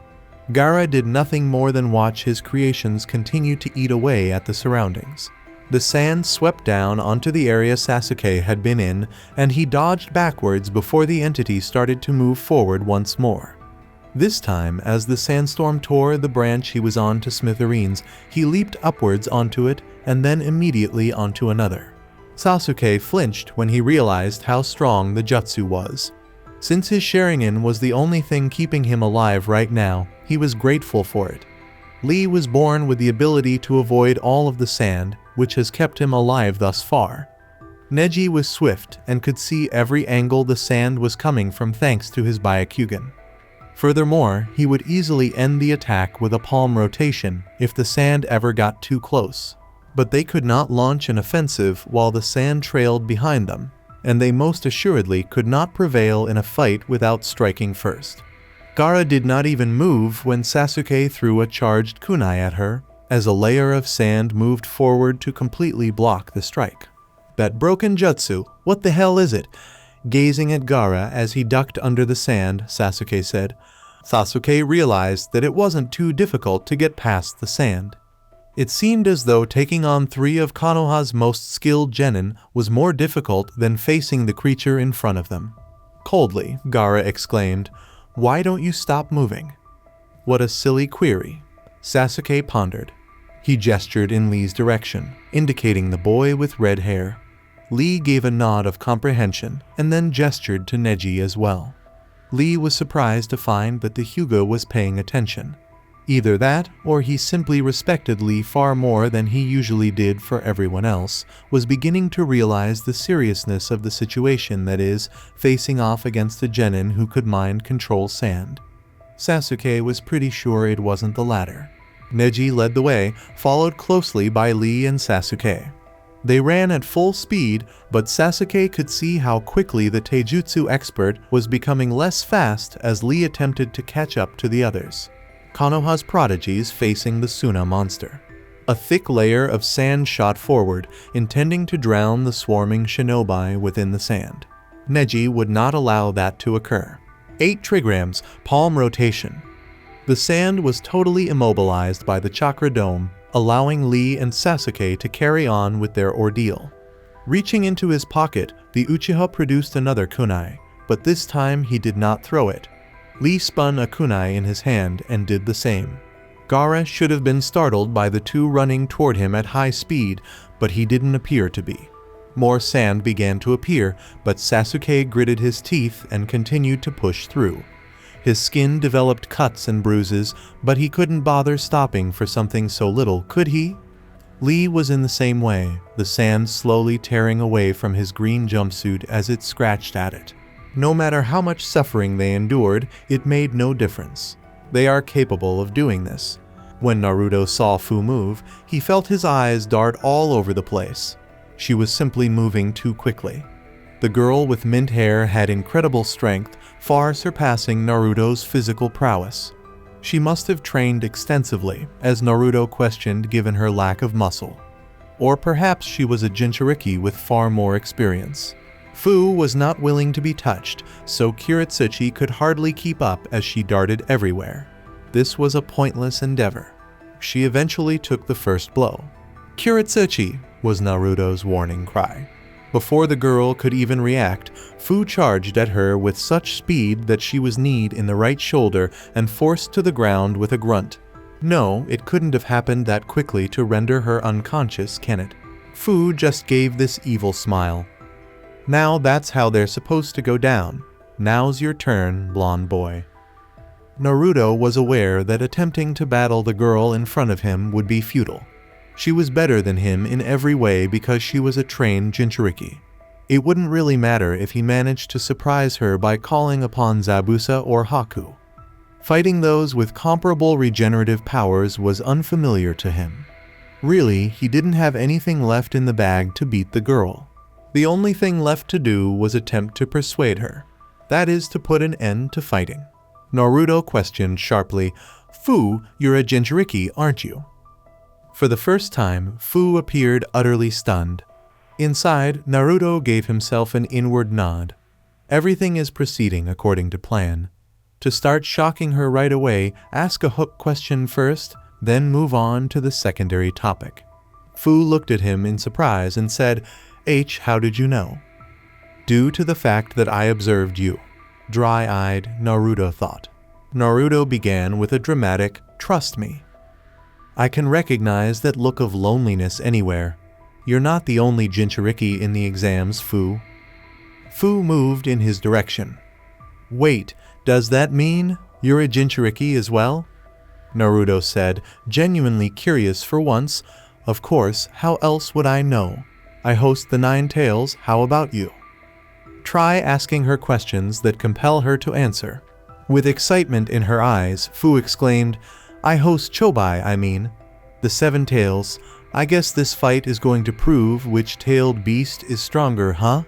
Gaara did nothing more than watch his creations continue to eat away at the surroundings. The sand swept down onto the area Sasuke had been in, and he dodged backwards before the entity started to move forward once more. This time, as the sandstorm tore the branch he was on to smithereens, he leaped upwards onto it and then immediately onto another. Sasuke flinched when he realized how strong the jutsu was. Since his Sharingan was the only thing keeping him alive right now, he was grateful for it. Lee was born with the ability to avoid all of the sand, which has kept him alive thus far. Neji was swift and could see every angle the sand was coming from thanks to his Byakugan. Furthermore, he would easily end the attack with a palm rotation if the sand ever got too close. But they could not launch an offensive while the sand trailed behind them, and they most assuredly could not prevail in a fight without striking first. Gaara did not even move when Sasuke threw a charged kunai at her, as a layer of sand moved forward to completely block the strike. "That broken jutsu, what the hell is it?" Gazing at Gaara as he ducked under the sand, Sasuke said. Sasuke realized that it wasn't too difficult to get past the sand. It seemed as though taking on 3 of Konoha's most skilled genin was more difficult than facing the creature in front of them. Coldly, Gaara exclaimed, "Why don't you stop moving?" "What a silly query," Sasuke pondered. He gestured in Lee's direction, indicating the boy with red hair. Lee gave a nod of comprehension and then gestured to Neji as well. Lee was surprised to find that the Hyuga was paying attention. Either that, or he simply respected Lee far more than he usually did for everyone else, was beginning to realize the seriousness of the situation, that is, facing off against a genin who could mind control sand. Sasuke was pretty sure it wasn't the latter. Neji led the way, followed closely by Lee and Sasuke. They ran at full speed, but Sasuke could see how quickly the taijutsu expert was becoming less fast as Lee attempted to catch up to the others. Konoha's prodigies facing the Suna monster. A thick layer of sand shot forward, intending to drown the swarming shinobi within the sand. Neji would not allow that to occur. 8 trigrams, palm rotation. The sand was totally immobilized by the chakra dome, allowing Lee and Sasuke to carry on with their ordeal. Reaching into his pocket, the Uchiha produced another kunai, but this time he did not throw it. Lee spun a kunai in his hand and did the same. Gaara should have been startled by the 2 running toward him at high speed, but he didn't appear to be. More sand began to appear, but Sasuke gritted his teeth and continued to push through. His skin developed cuts and bruises, but he couldn't bother stopping for something so little, could he? Lee was in the same way, the sand slowly tearing away from his green jumpsuit as it scratched at it. No matter how much suffering they endured, it made no difference. They are capable of doing this. When Naruto saw Fu move, he felt his eyes dart all over the place. She was simply moving too quickly. The girl with mint hair had incredible strength, far surpassing Naruto's physical prowess. She must have trained extensively, as Naruto questioned given her lack of muscle. Or perhaps she was a Jinchuriki with far more experience. Fu was not willing to be touched, so Kiritsuchi could hardly keep up as she darted everywhere. This was a pointless endeavor. She eventually took the first blow. "Kiritsuchi!" was Naruto's warning cry. Before the girl could even react, Fu charged at her with such speed that she was kneed in the right shoulder and forced to the ground with a grunt. No, it couldn't have happened that quickly to render her unconscious, can it? Fu just gave this evil smile. "Now that's how they're supposed to go down. Now's your turn, blonde boy." Naruto was aware that attempting to battle the girl in front of him would be futile. She was better than him in every way because she was a trained Jinchuriki. It wouldn't really matter if he managed to surprise her by calling upon Zabuza or Haku. Fighting those with comparable regenerative powers was unfamiliar to him. Really, he didn't have anything left in the bag to beat the girl. The only thing left to do was attempt to persuade her. That is, to put an end to fighting. Naruto questioned sharply, "Fu, you're a Jinchuriki, aren't you?" For the first time, Fu appeared utterly stunned. Inside, Naruto gave himself an inward nod. Everything is proceeding according to plan. To start shocking her right away, ask a hook question first, then move on to the secondary topic. Fu looked at him in surprise and said, "How did you know?" "Due to the fact that I observed you." Dry-eyed, Naruto thought. Naruto began with a dramatic, "Trust me. I can recognize that look of loneliness anywhere. You're not the only Jinchuriki in the exams, Fu." Fu moved in his direction. "Wait, does that mean you're a Jinchuriki as well?" Naruto said, genuinely curious for once. "Of course, how else would I know? I host the Nine Tails, how about you?" Try asking her questions that compel her to answer. With excitement in her eyes, Fu exclaimed, "I host Chobai, the Seven Tails. I guess this fight is going to prove which tailed beast is stronger, huh?"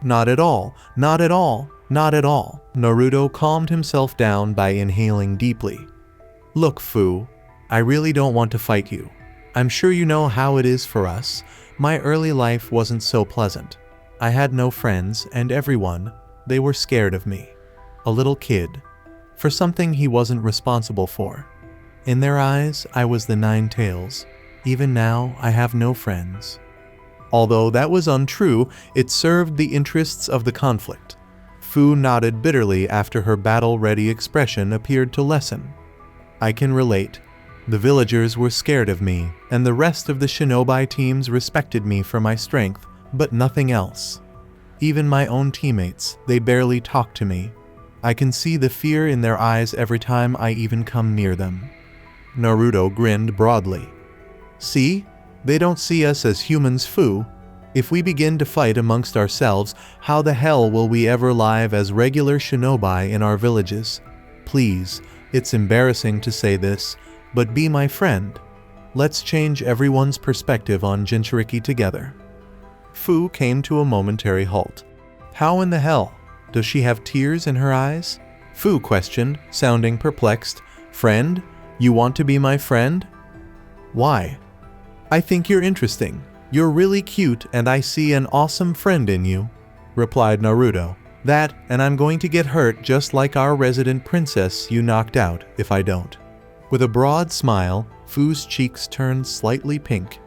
"Not at all, not at all, not at all." Naruto calmed himself down by inhaling deeply. "Look, Fu, I really don't want to fight you. I'm sure you know how it is for us. My early life wasn't so pleasant. I had no friends, and everyone, they were scared of me. A little kid. For something he wasn't responsible for. In their eyes, I was the Nine Tails. Even now, I have no friends." Although that was untrue, it served the interests of the conflict. Fu nodded bitterly after her battle-ready expression appeared to lessen. "I can relate. The villagers were scared of me, and the rest of the shinobi teams respected me for my strength, but nothing else. Even my own teammates, they barely talk to me. I can see the fear in their eyes every time I even come near them." Naruto grinned broadly. "See? They don't see us as humans, Fu. If we begin to fight amongst ourselves, how the hell will we ever live as regular shinobi in our villages? Please, it's embarrassing to say this, but be my friend. Let's change everyone's perspective on Jinchuriki together." Fu came to a momentary halt. "How in the hell? Does she have tears in her eyes?" Fu questioned, sounding perplexed. "Friend? You want to be my friend?" "Why?" "I think you're interesting. You're really cute and I see an awesome friend in you," replied Naruto. "That, and I'm going to get hurt just like our resident princess you knocked out if I don't." With a broad smile, Fu's cheeks turned slightly pink.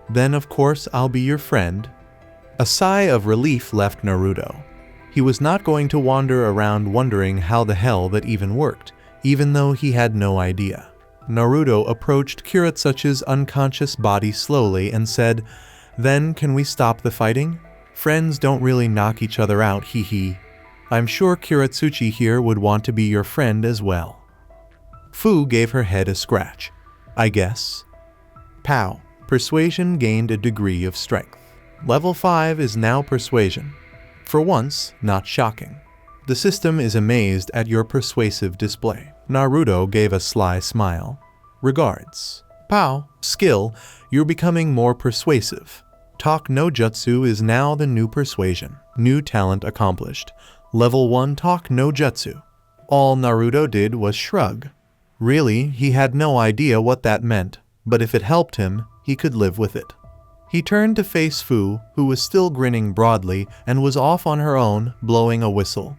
"Then of course I'll be your friend." A sigh of relief left Naruto. He was not going to wander around wondering how the hell that even worked, even though he had no idea. Naruto approached Kiritsuchi's unconscious body slowly and said, "Then can we stop the fighting? Friends don't really knock each other out, hee hee. I'm sure Kiritsuchi here would want to be your friend as well." Fu gave her head a scratch. "I guess." Pow. Persuasion gained a degree of strength. Level 5 is now Persuasion. For once, not shocking. The system is amazed at your persuasive display. Naruto gave a sly smile. "Regards." Pow. Skill, you're becoming more persuasive. Talk no Jutsu is now the new Persuasion. New talent accomplished. Level 1 Talk no Jutsu. All Naruto did was shrug. Really, he had no idea what that meant, but if it helped him, he could live with it. He turned to face Fu, who was still grinning broadly and was off on her own, blowing a whistle.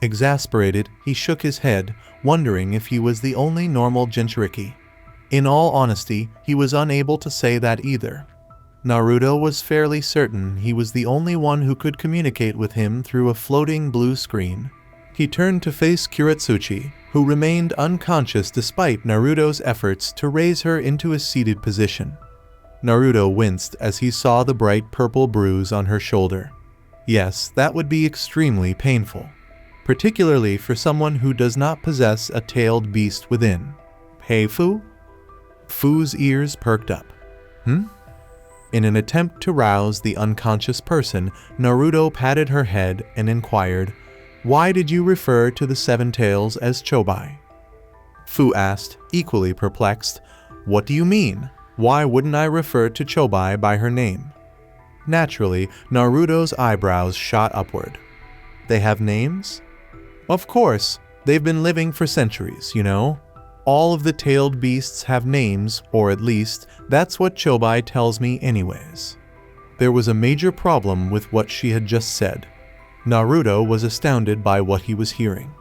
Exasperated, he shook his head, wondering if he was the only normal Jinchuriki. In all honesty, he was unable to say that either. Naruto was fairly certain he was the only one who could communicate with him through a floating blue screen. He turned to face Kuretsuchi, who remained unconscious despite Naruto's efforts to raise her into a seated position. Naruto winced as he saw the bright purple bruise on her shoulder. Yes, that would be extremely painful, particularly for someone who does not possess a tailed beast within. Hey, Fu? Fu's ears perked up. In an attempt to rouse the unconscious person, Naruto patted her head and inquired, "Why did you refer to the seven tails as Chobai?" Fu asked, equally perplexed, "What do you mean? Why wouldn't I refer to Chobai by her name?" Naturally, Naruto's eyebrows shot upward. They have names? Of course, they've been living for centuries, you know. All of the tailed beasts have names, or at least, that's what Chobai tells me anyways. There was a major problem with what she had just said. Naruto was astounded by what he was hearing.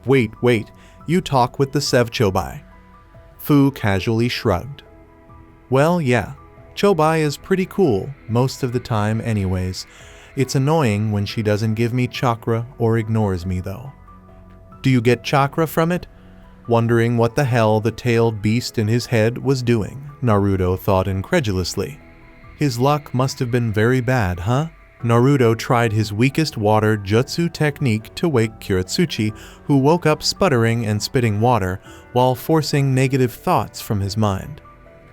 Wait, you talk with the Sev Chobai. Fu casually shrugged. Well, yeah, Chobai is pretty cool, most of the time anyways. It's annoying when she doesn't give me chakra or ignores me though. Do you get chakra from it? Wondering what the hell the tailed beast in his head was doing, Naruto thought incredulously. His luck must have been very bad, huh? Naruto tried his weakest water jutsu technique to wake Kuretsuchi, who woke up sputtering and spitting water while forcing negative thoughts from his mind.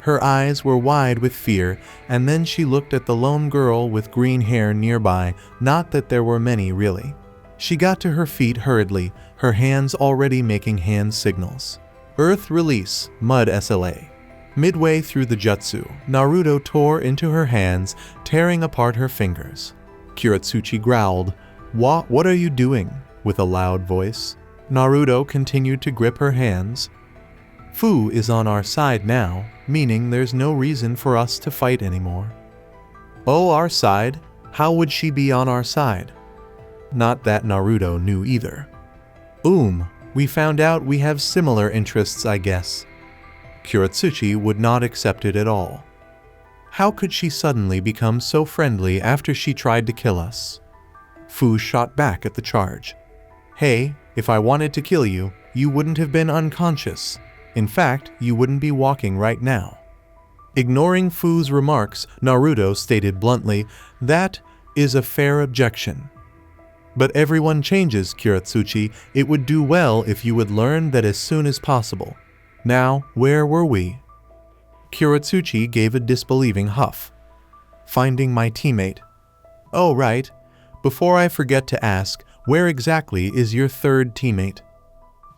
Her eyes were wide with fear, and then she looked at the lone girl with green hair nearby, not that there were many really. She got to her feet hurriedly, her hands already making hand signals. Earth release, mud SLA. Midway through the jutsu, Naruto tore into her hands, tearing apart her fingers. Kuretsuchi growled, What are you doing?" with a loud voice. Naruto continued to grip her hands. Fu is on our side now, meaning there's no reason for us to fight anymore. Oh, our side? How would she be on our side? Not that Naruto knew either. We found out we have similar interests, I guess. Kuretsuchi would not accept it at all. How could she suddenly become so friendly after she tried to kill us? Fu shot back at the charge. Hey, if I wanted to kill you, you wouldn't have been unconscious. In fact, you wouldn't be walking right now. Ignoring Fu's remarks, Naruto stated bluntly, "That is a fair objection. But everyone changes, Kuretsuchi. It would do well if you would learn that as soon as possible. Now, where were we?" Kuretsuchi gave a disbelieving huff. "Finding my teammate." "Oh, right. Before I forget to ask, where exactly is your third teammate?"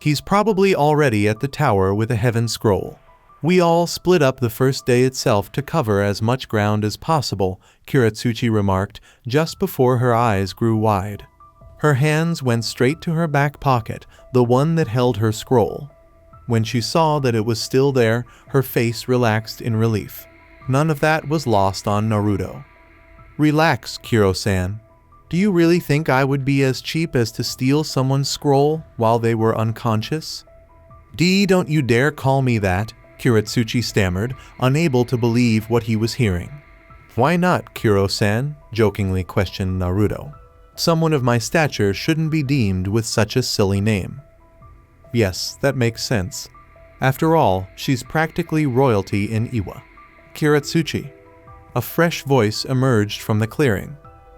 "He's probably already at the tower with a heaven scroll. We all split up the first day itself to cover as much ground as possible," Kuretsuchi remarked, just before her eyes grew wide. Her hands went straight to her back pocket, the one that held her scroll. When she saw that it was still there, her face relaxed in relief. None of that was lost on Naruto. "Relax, Kuro-san. Do you really think I would be as cheap as to steal someone's scroll while they were unconscious?" Don't you dare call me that," Kuretsuchi stammered, unable to believe what he was hearing. "Why not, Kuro-san?" jokingly questioned Naruto. "Someone of my stature shouldn't be deemed with such a silly name." "Yes, that makes sense. After all, she's practically royalty in Iwa." "Kuretsuchi." A fresh voice emerged from the clearing.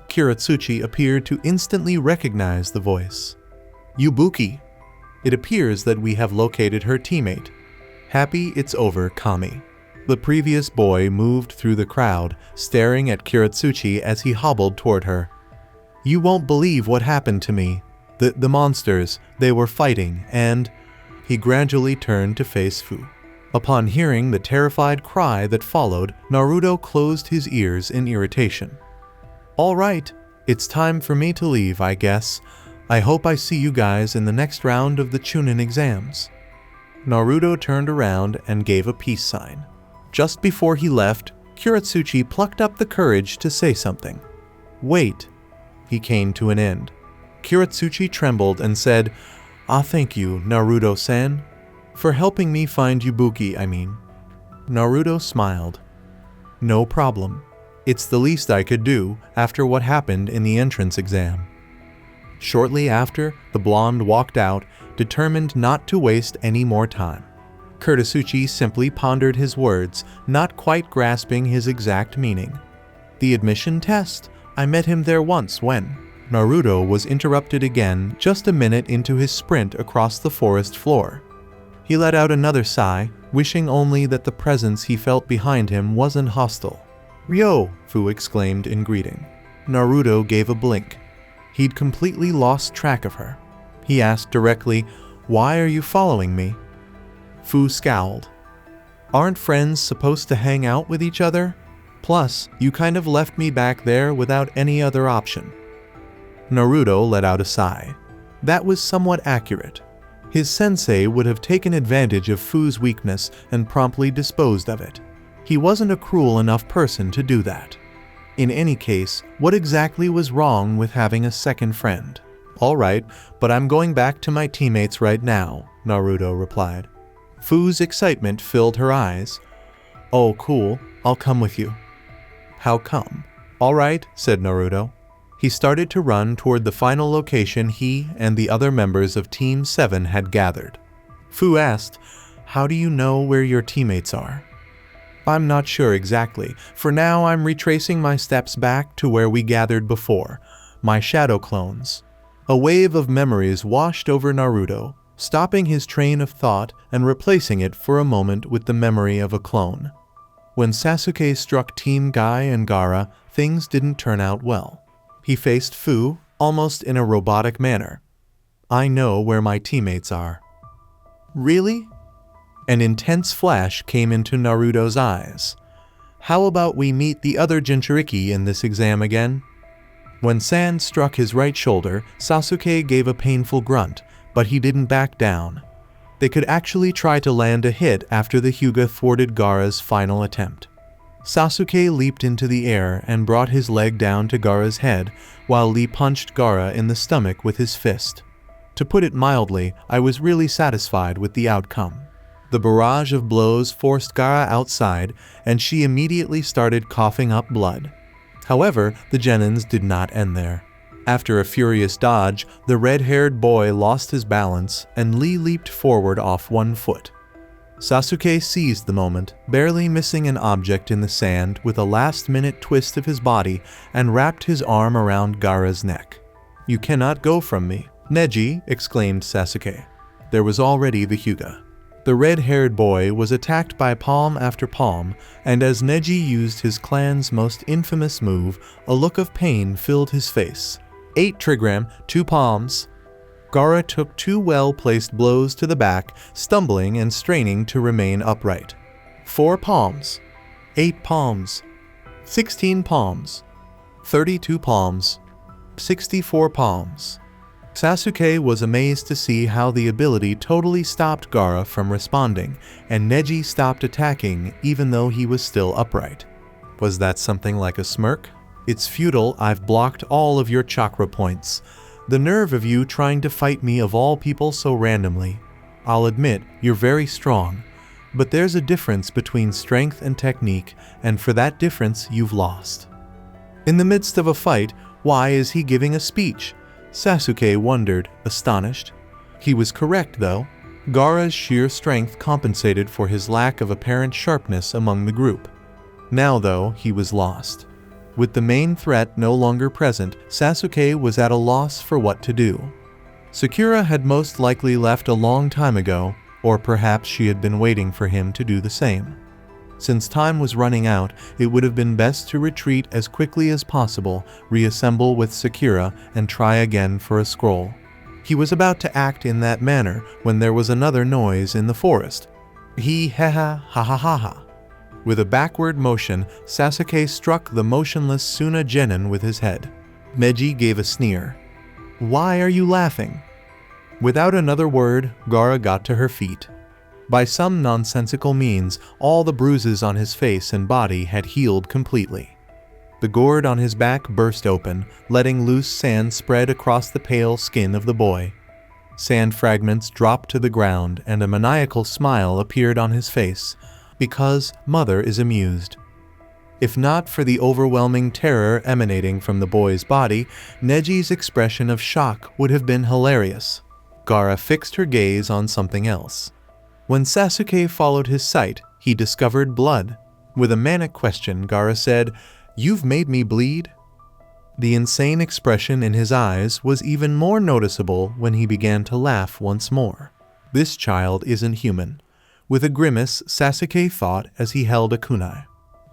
Kuretsuchi appeared to instantly recognize the voice. "Yubuki. It appears that we have located her teammate. Happy it's over, Kami." The previous boy moved through the crowd, staring at Kuretsuchi as he hobbled toward her. "You won't believe what happened to me. The monsters, they were fighting, and..." He gradually turned to face Fu. Upon hearing the terrified cry that followed, Naruto closed his ears in irritation. "All right, it's time for me to leave, I guess. I hope I see you guys in the next round of the Chunin exams." Naruto turned around and gave a peace sign. Just before he left, Kuratsuchi plucked up the courage to say something. "Wait." He came to an end. Kuratsuchi trembled and said, Thank you, Naruto-san. For helping me find Yubuki, I mean." Naruto smiled. "No problem. It's the least I could do after what happened in the entrance exam." Shortly after, the blonde walked out, determined not to waste any more time. Kuratsuchi simply pondered his words, not quite grasping his exact meaning. "The admission test? I met him there once when..." Naruto was interrupted again just a minute into his sprint across the forest floor. He let out another sigh, wishing only that the presence he felt behind him wasn't hostile. "Ryo!" Fu exclaimed in greeting. Naruto gave a blink. He'd completely lost track of her. He asked directly, "Why are you following me?" Fu scowled. "Aren't friends supposed to hang out with each other? Plus, you kind of left me back there without any other option." Naruto let out a sigh. That was somewhat accurate. His sensei would have taken advantage of Fu's weakness and promptly disposed of it. He wasn't a cruel enough person to do that. In any case, what exactly was wrong with having a second friend? "All right, but I'm going back to my teammates right now," Naruto replied. Fu's excitement filled her eyes. "Oh, cool. I'll come with you." "How come?" "All right," said Naruto. He started to run toward the final location he and the other members of Team 7 had gathered. Fu asked, "How do you know where your teammates are?" "I'm not sure exactly. For now, I'm retracing my steps back to where we gathered before, my shadow clones." A wave of memories washed over Naruto, stopping his train of thought and replacing it for a moment with the memory of a clone. When Sasuke struck Team Guy and Gaara, things didn't turn out well. He faced Fu, almost in a robotic manner. "I know where my teammates are." "Really?" An intense flash came into Naruto's eyes. "How about we meet the other Jinchuriki in this exam again?" When sand struck his right shoulder, Sasuke gave a painful grunt, but he didn't back down. They could actually try to land a hit after the Hyuga thwarted Gaara's final attempt. Sasuke leaped into the air and brought his leg down to Gaara's head, while Lee punched Gaara in the stomach with his fist. To put it mildly, I was really satisfied with the outcome. The barrage of blows forced Gaara outside, and she immediately started coughing up blood. However, the Genins did not end there. After a furious dodge, the red-haired boy lost his balance, and Lee leaped forward off one foot. Sasuke seized the moment, barely missing an object in the sand with a last-minute twist of his body, and wrapped his arm around Gaara's neck. "You cannot go from me, Neji!" exclaimed Sasuke. There was already the Hyuga. The red-haired boy was attacked by palm after palm, and as Neji used his clan's most infamous move, a look of pain filled his face. 8 trigram, 2 palms. Gaara took 2 well-placed blows to the back, stumbling and straining to remain upright. 4 palms. 8 palms. 16 palms. 32 palms. 64 palms. Sasuke was amazed to see how the ability totally stopped Gaara from responding, and Neji stopped attacking even though he was still upright. Was that something like a smirk? "It's futile, I've blocked all of your chakra points. The nerve of you trying to fight me of all people so randomly. I'll admit, you're very strong, but there's a difference between strength and technique, and for that difference you've lost." In the midst of a fight, why is he giving a speech? Sasuke wondered, astonished. He was correct though. Gaara's sheer strength compensated for his lack of apparent sharpness among the group. Now though, he was lost. With the main threat no longer present, Sasuke was at a loss for what to do. Sakura had most likely left a long time ago, or perhaps she had been waiting for him to do the same. Since time was running out, it would have been best to retreat as quickly as possible, reassemble with Sakura, and try again for a scroll. He was about to act in that manner when there was another noise in the forest. Ha. With a backward motion, Sasuke struck the motionless Suna Genin with his head. Neji gave a sneer. "Why are you laughing?" Without another word, Gaara got to her feet. By some nonsensical means, all the bruises on his face and body had healed completely. The gourd on his back burst open, letting loose sand spread across the pale skin of the boy. Sand fragments dropped to the ground, and a maniacal smile appeared on his face, because Mother is amused. If not for the overwhelming terror emanating from the boy's body, Neji's expression of shock would have been hilarious. Gaara fixed her gaze on something else. When Sasuke followed his sight, he discovered blood. With a manic question, Gaara said, "You've made me bleed?" The insane expression in his eyes was even more noticeable when he began to laugh once more. This child isn't human. With a grimace, Sasuke thought as he held a kunai.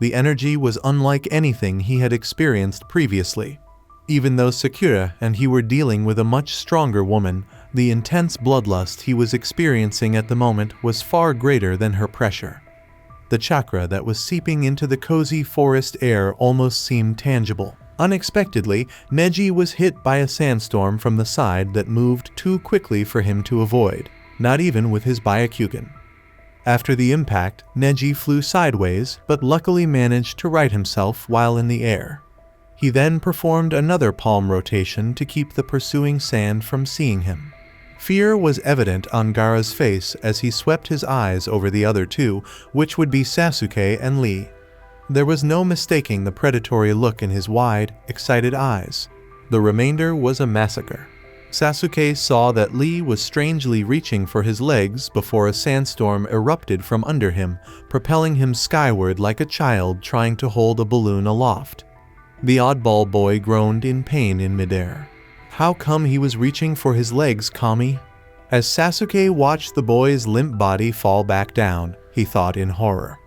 The energy was unlike anything he had experienced previously. Even though Sakura and he were dealing with a much stronger woman, the intense bloodlust he was experiencing at the moment was far greater than her pressure. The chakra that was seeping into the cozy forest air almost seemed tangible. Unexpectedly, Neji was hit by a sandstorm from the side that moved too quickly for him to avoid, not even with his Byakugan. After the impact, Neji flew sideways, but luckily managed to right himself while in the air. He then performed another palm rotation to keep the pursuing sand from seeing him. Fear was evident on Gaara's face as he swept his eyes over the other two, which would be Sasuke and Lee. There was no mistaking the predatory look in his wide, excited eyes. The remainder was a massacre. Sasuke saw that Lee was strangely reaching for his legs before a sandstorm erupted from under him, propelling him skyward like a child trying to hold a balloon aloft. The oddball boy groaned in pain in midair. How come he was reaching for his legs, Kami? As Sasuke watched the boy's limp body fall back down, he thought in horror.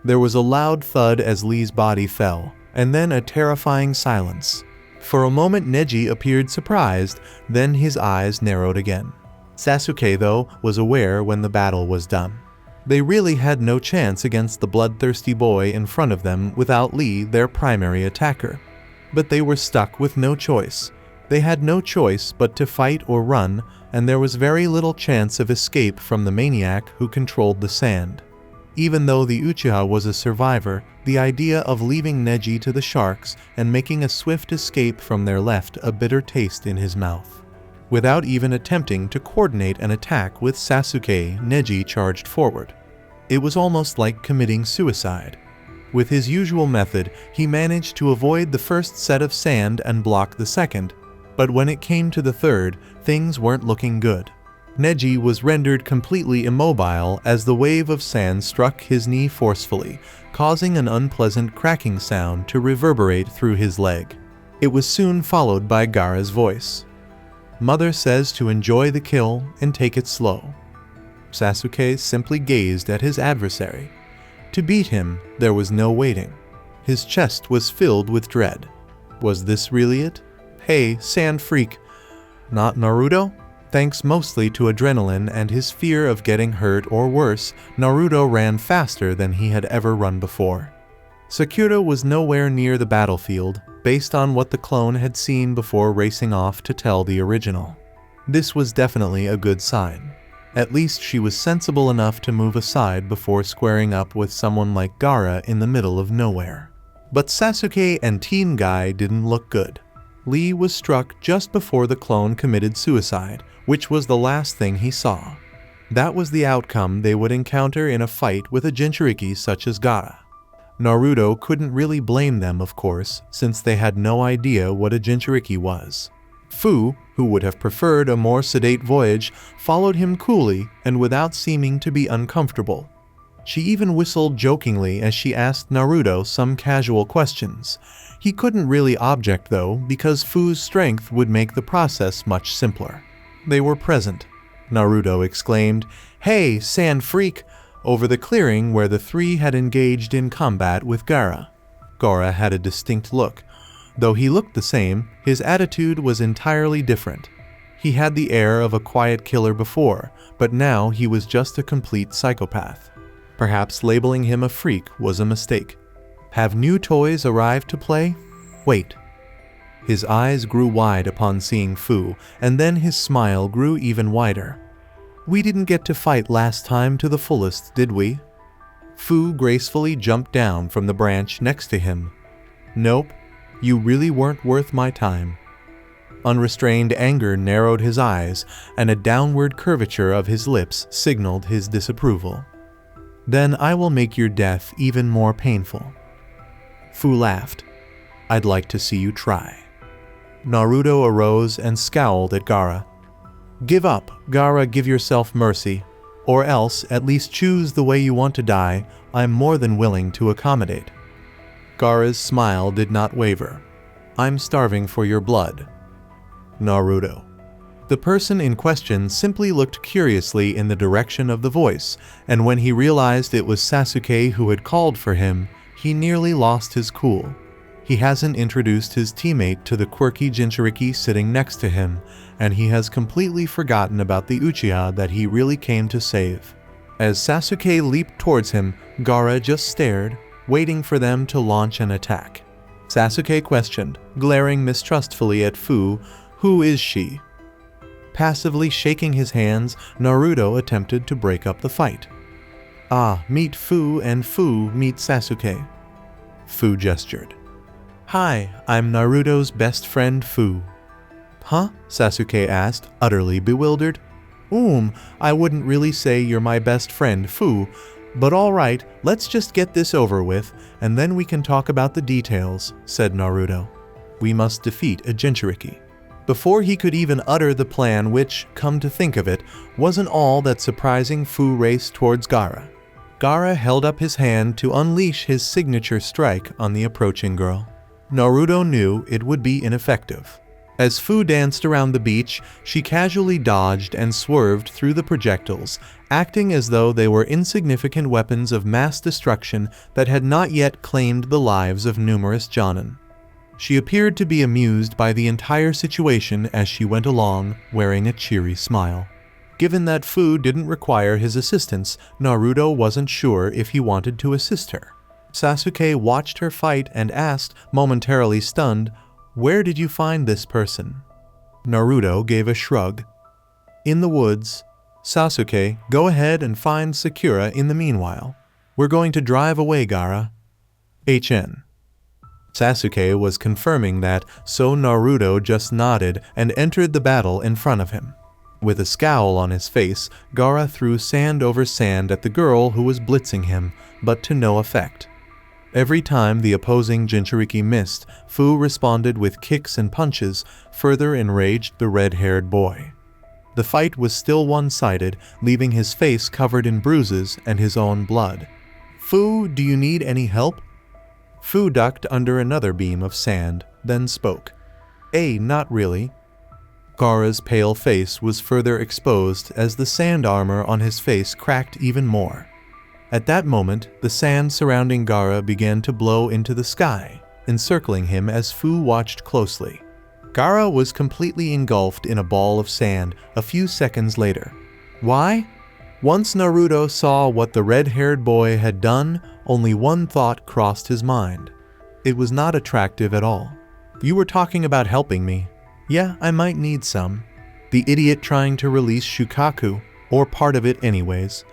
There was a loud thud as Lee's body fell, and then a terrifying silence. For a moment Neji appeared surprised, then his eyes narrowed again. Sasuke, though, was aware when the battle was done. They really had no chance against the bloodthirsty boy in front of them without Lee, their primary attacker. But they were stuck with no choice. They had no choice but to fight or run, and there was very little chance of escape from the maniac who controlled the sand. Even though the Uchiha was a survivor, the idea of leaving Neji to the sharks and making a swift escape from there left a bitter taste in his mouth. Without even attempting to coordinate an attack with Sasuke, Neji charged forward. It was almost like committing suicide. With his usual method, he managed to avoid the first set of sand and block the second, but when it came to the third, things weren't looking good. Neji was rendered completely immobile as the wave of sand struck his knee forcefully, causing an unpleasant cracking sound to reverberate through his leg. It was soon followed by Gaara's voice. "Mother says to enjoy the kill and take it slow." Sasuke simply gazed at his adversary. To beat him, there was no waiting. His chest was filled with dread. Was this really it? Hey, sand freak. Not Naruto? Thanks mostly to adrenaline and his fear of getting hurt or worse, Naruto ran faster than he had ever run before. Sakura was nowhere near the battlefield, based on what the clone had seen before racing off to tell the original. This was definitely a good sign. At least she was sensible enough to move aside before squaring up with someone like Gaara in the middle of nowhere. But Sasuke and Teen Guy didn't look good. Lee was struck just before the clone committed suicide, which was the last thing he saw. That was the outcome they would encounter in a fight with a Jinchuriki such as Gaara. Naruto couldn't really blame them, of course, since they had no idea what a Jinchuriki was. Fu, who would have preferred a more sedate voyage, followed him coolly and without seeming to be uncomfortable. She even whistled jokingly as she asked Naruto some casual questions. He couldn't really object though, because Fu's strength would make the process much simpler. They were present. Naruto exclaimed, "Hey, sand freak!" over the clearing where the three had engaged in combat with Gaara. Gaara had a distinct look. Though he looked the same, his attitude was entirely different. He had the air of a quiet killer before, but now he was just a complete psychopath. Perhaps labeling him a freak was a mistake. Have new toys arrived to play? Wait. His eyes grew wide upon seeing Fu, and then his smile grew even wider. We didn't get to fight last time to the fullest, did we? Fu gracefully jumped down from the branch next to him. Nope, you really weren't worth my time. Unrestrained anger narrowed his eyes, and a downward curvature of his lips signaled his disapproval. Then I will make your death even more painful. Fu laughed. I'd like to see you try. Naruto arose and scowled at Gaara. Give up, Gaara, give yourself mercy. Or else, at least choose the way you want to die. I'm more than willing to accommodate. Gaara's smile did not waver. I'm starving for your blood. Naruto. The person in question simply looked curiously in the direction of the voice, and when he realized it was Sasuke who had called for him, he nearly lost his cool. He hasn't introduced his teammate to the quirky Jinchuriki sitting next to him, and he has completely forgotten about the Uchiha that he really came to save. As Sasuke leaped towards him, Gaara just stared, waiting for them to launch an attack. Sasuke questioned, glaring mistrustfully at Fu, "Who is she?" Passively shaking his hands, Naruto attempted to break up the fight. Ah, meet Fu and Fu meet Sasuke. Fu gestured. Hi, I'm Naruto's best friend Fu. Huh? Sasuke asked, utterly bewildered. I wouldn't really say you're my best friend Fu, but alright, let's just get this over with, and then we can talk about the details, said Naruto. We must defeat a Jinchuriki. Before he could even utter the plan which, come to think of it, wasn't all that surprising, Fu raced towards Gaara. Gaara held up his hand to unleash his signature strike on the approaching girl. Naruto knew it would be ineffective. As Fu danced around the beach, she casually dodged and swerved through the projectiles, acting as though they were insignificant weapons of mass destruction that had not yet claimed the lives of numerous Jonin. She appeared to be amused by the entire situation as she went along, wearing a cheery smile. Given that Fu didn't require his assistance, Naruto wasn't sure if he wanted to assist her. Sasuke watched her fight and asked, momentarily stunned, "Where did you find this person?" Naruto gave a shrug. In the woods. Sasuke, go ahead and find Sakura in the meanwhile. We're going to drive away, Gaara. HN. Sasuke was confirming that, so Naruto just nodded and entered the battle in front of him. With a scowl on his face, Gaara threw sand over sand at the girl who was blitzing him, but to no effect. Every time the opposing Jinchuriki missed, Fu responded with kicks and punches, further enraged the red-haired boy. The fight was still one-sided, leaving his face covered in bruises and his own blood. Fu, do you need any help? Fu ducked under another beam of sand, then spoke. Not really. Gaara's pale face was further exposed as the sand armor on his face cracked even more. At that moment, the sand surrounding Gaara began to blow into the sky, encircling him as Fu watched closely. Gaara was completely engulfed in a ball of sand a few seconds later. Why? Once Naruto saw what the red-haired boy had done, only one thought crossed his mind. It was not attractive at all. You were talking about helping me. Yeah, I might need some. The idiot trying to release Shukaku, or part of it anyways.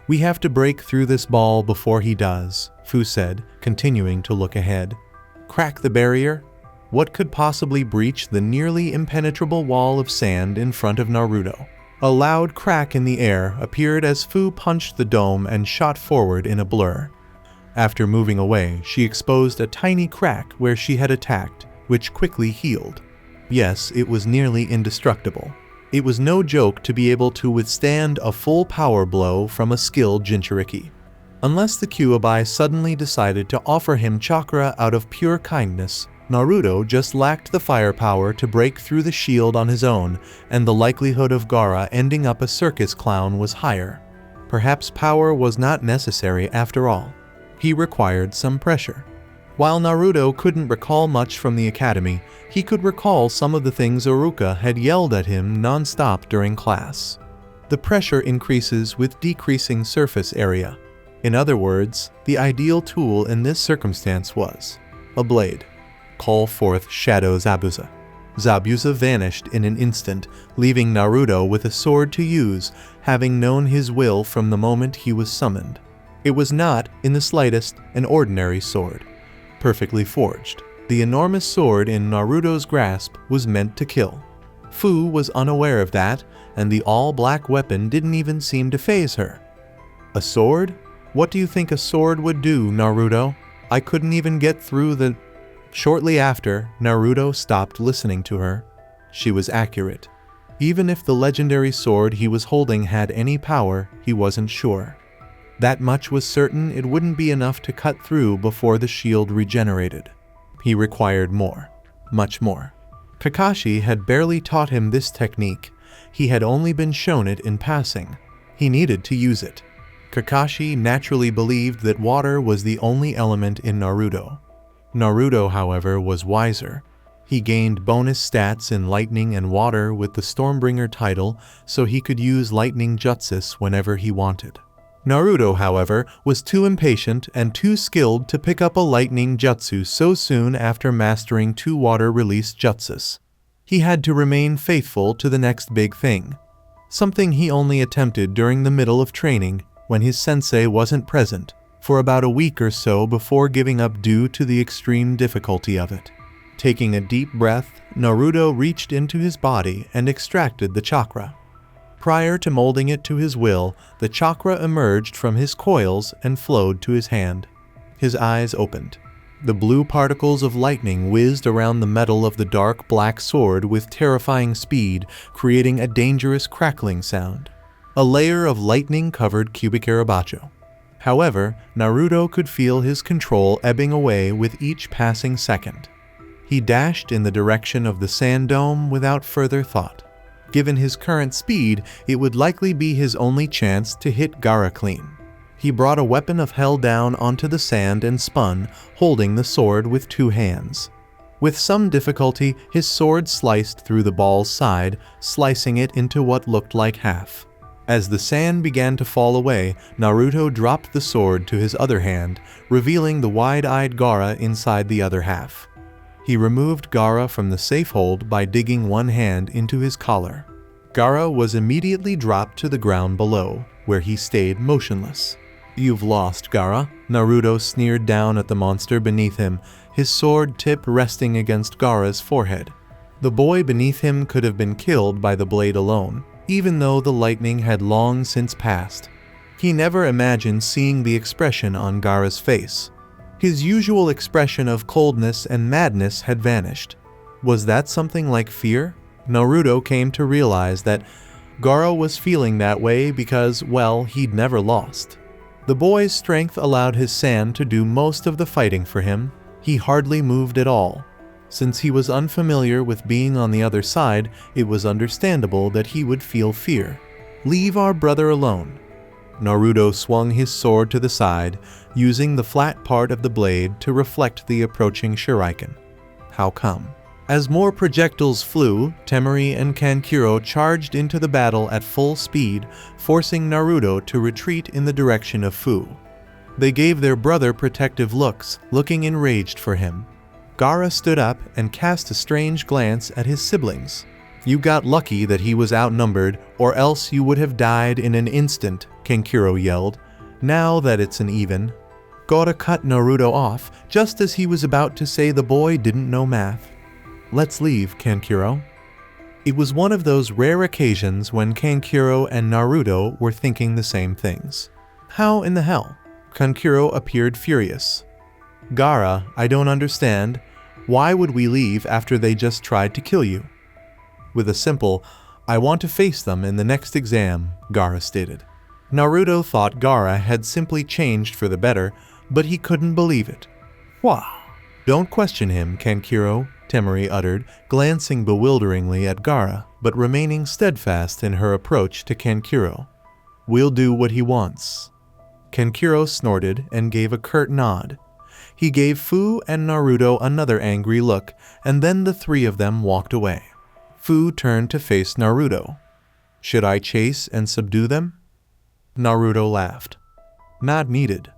We have to break through this ball before he does, Fu said, continuing to look ahead. Crack the barrier? What could possibly breach the nearly impenetrable wall of sand in front of Naruto? A loud crack in the air appeared as Fu punched the dome and shot forward in a blur. After moving away, she exposed a tiny crack where she had attacked, which quickly healed. Yes, it was nearly indestructible. It was no joke to be able to withstand a full power blow from a skilled Jinchuriki. Unless the Kyuubi suddenly decided to offer him chakra out of pure kindness, Naruto just lacked the firepower to break through the shield on his own, and the likelihood of Gaara ending up a circus clown was higher. Perhaps power was not necessary after all. He required some pressure. While Naruto couldn't recall much from the academy, he could recall some of the things Iruka had yelled at him non-stop during class. The pressure increases with decreasing surface area. In other words, the ideal tool in this circumstance was a blade. Call forth Shadow's Abusa. Zabuza vanished in an instant, leaving Naruto with a sword to use, having known his will from the moment he was summoned. It was not, in the slightest, an ordinary sword, perfectly forged. The enormous sword in Naruto's grasp was meant to kill. Fu was unaware of that, and the all-black weapon didn't even seem to faze her. A sword? What do you think a sword would do, Naruto? I couldn't even get through the... Shortly after, Naruto stopped listening to her. She was accurate. Even if the legendary sword he was holding had any power, he wasn't sure. That much was certain: it wouldn't be enough to cut through before the shield regenerated. He required more. Much more. Kakashi had barely taught him this technique. He had only been shown it in passing. He needed to use it. Kakashi naturally believed that water was the only element in Naruto. Naruto, however, was wiser. He gained bonus stats in lightning and water with the Stormbringer title, so he could use lightning jutsus whenever he wanted. Naruto, however, was too impatient and too skilled to pick up a lightning jutsu so soon after mastering 2 water-release jutsus. He had to remain faithful to the next big thing, something he only attempted during the middle of training when his sensei wasn't present, for about a week or so before giving up due to the extreme difficulty of it. Taking a deep breath, Naruto reached into his body and extracted the chakra. Prior to molding it to his will, the chakra emerged from his coils and flowed to his hand. His eyes opened. The blue particles of lightning whizzed around the metal of the dark black sword with terrifying speed, creating a dangerous crackling sound. A layer of lightning covered Kubikarabacho. However, Naruto could feel his control ebbing away with each passing second. He dashed in the direction of the sand dome without further thought. Given his current speed, it would likely be his only chance to hit Gaara clean. He brought a weapon of hell down onto the sand and spun, holding the sword with 2 hands. With some difficulty, his sword sliced through the ball's side, slicing it into what looked like half. As the sand began to fall away, Naruto dropped the sword to his other hand, revealing the wide-eyed Gaara inside the other half. He removed Gaara from the safe hold by digging one hand into his collar. Gaara was immediately dropped to the ground below, where he stayed motionless. "You've lost, Gaara," Naruto sneered down at the monster beneath him, his sword tip resting against Gaara's forehead. The boy beneath him could have been killed by the blade alone, even though the lightning had long since passed. He never imagined seeing the expression on Gaara's face. His usual expression of coldness and madness had vanished. Was that something like fear? Naruto came to realize that Gaara was feeling that way because, well, he'd never lost. The boy's strength allowed his sand to do most of the fighting for him. He hardly moved at all. Since he was unfamiliar with being on the other side, it was understandable that he would feel fear. "Leave our brother alone." Naruto swung his sword to the side, using the flat part of the blade to reflect the approaching shuriken. How come? As more projectiles flew, Temari and Kankuro charged into the battle at full speed, forcing Naruto to retreat in the direction of Fu. They gave their brother protective looks, looking enraged for him. Gaara stood up and cast a strange glance at his siblings. "You got lucky that he was outnumbered, or else you would have died in an instant," Kankuro yelled. "Now that it's an even." Gaara cut Naruto off just as he was about to say the boy didn't know math. "Let's leave, Kankuro." It was one of those rare occasions when Kankuro and Naruto were thinking the same things. "How in the hell?" Kankuro appeared furious. "Gaara, I don't understand. Why would we leave after they just tried to kill you?" With a simple, "I want to face them in the next exam," Gaara stated. Naruto thought Gaara had simply changed for the better, but he couldn't believe it. "Wah!" "Don't question him, Kankuro," Temari uttered, glancing bewilderingly at Gaara, but remaining steadfast in her approach to Kankuro. "We'll do what he wants." Kankuro snorted and gave a curt nod. He gave Fu and Naruto another angry look, and then the 3 of them walked away. Fu turned to face Naruto. "Should I chase and subdue them?" Naruto laughed. "Not needed."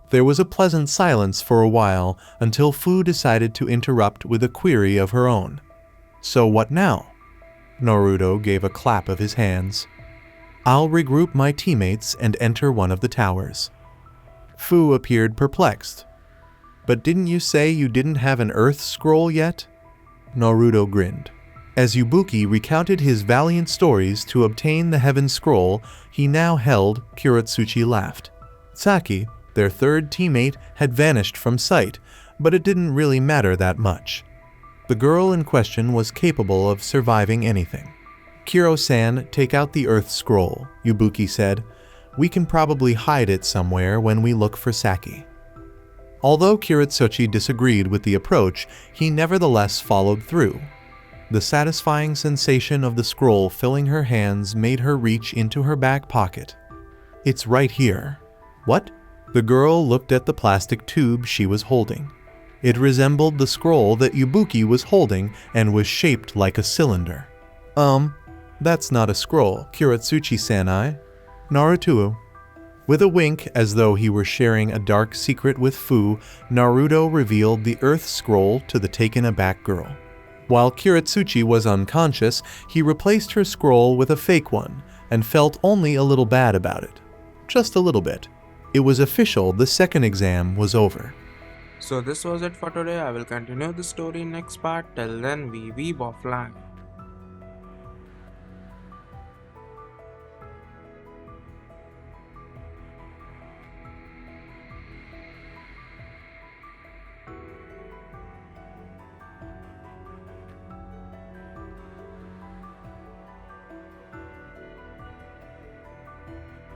There was a pleasant silence for a while until Fu decided to interrupt with a query of her own. So what now? Naruto gave a clap of his hands. I'll regroup my teammates and enter one of the towers. Fu appeared perplexed. But didn't you say you didn't have an Earth Scroll yet? Naruto grinned. As Ibuki recounted his valiant stories to obtain the Heaven Scroll he now held, Kuratsuchi laughed. Saki, their third teammate, had vanished from sight, but it didn't really matter that much. The girl in question was capable of surviving anything. Kiro-san, take out the Earth Scroll, Ibuki said. We can probably hide it somewhere when we look for Saki. Although Kuratsuchi disagreed with the approach, he nevertheless followed through. The satisfying sensation of the scroll filling her hands made her reach into her back pocket. It's right here. What? The girl looked at the plastic tube she was holding. It resembled the scroll that Ibuki was holding and was shaped like a cylinder. That's not a scroll, Kuratsuchi-sanai. Naruto. With a wink, as though he were sharing a dark secret with Fu, Naruto revealed the Earth Scroll to the taken-aback girl. While Kuratsuchi was unconscious, he replaced her scroll with a fake one, and felt only a little bad about it. Just a little bit. It was official, the second exam was over. So this was it for today. I will continue the story in next part. Till then, we weeb offline.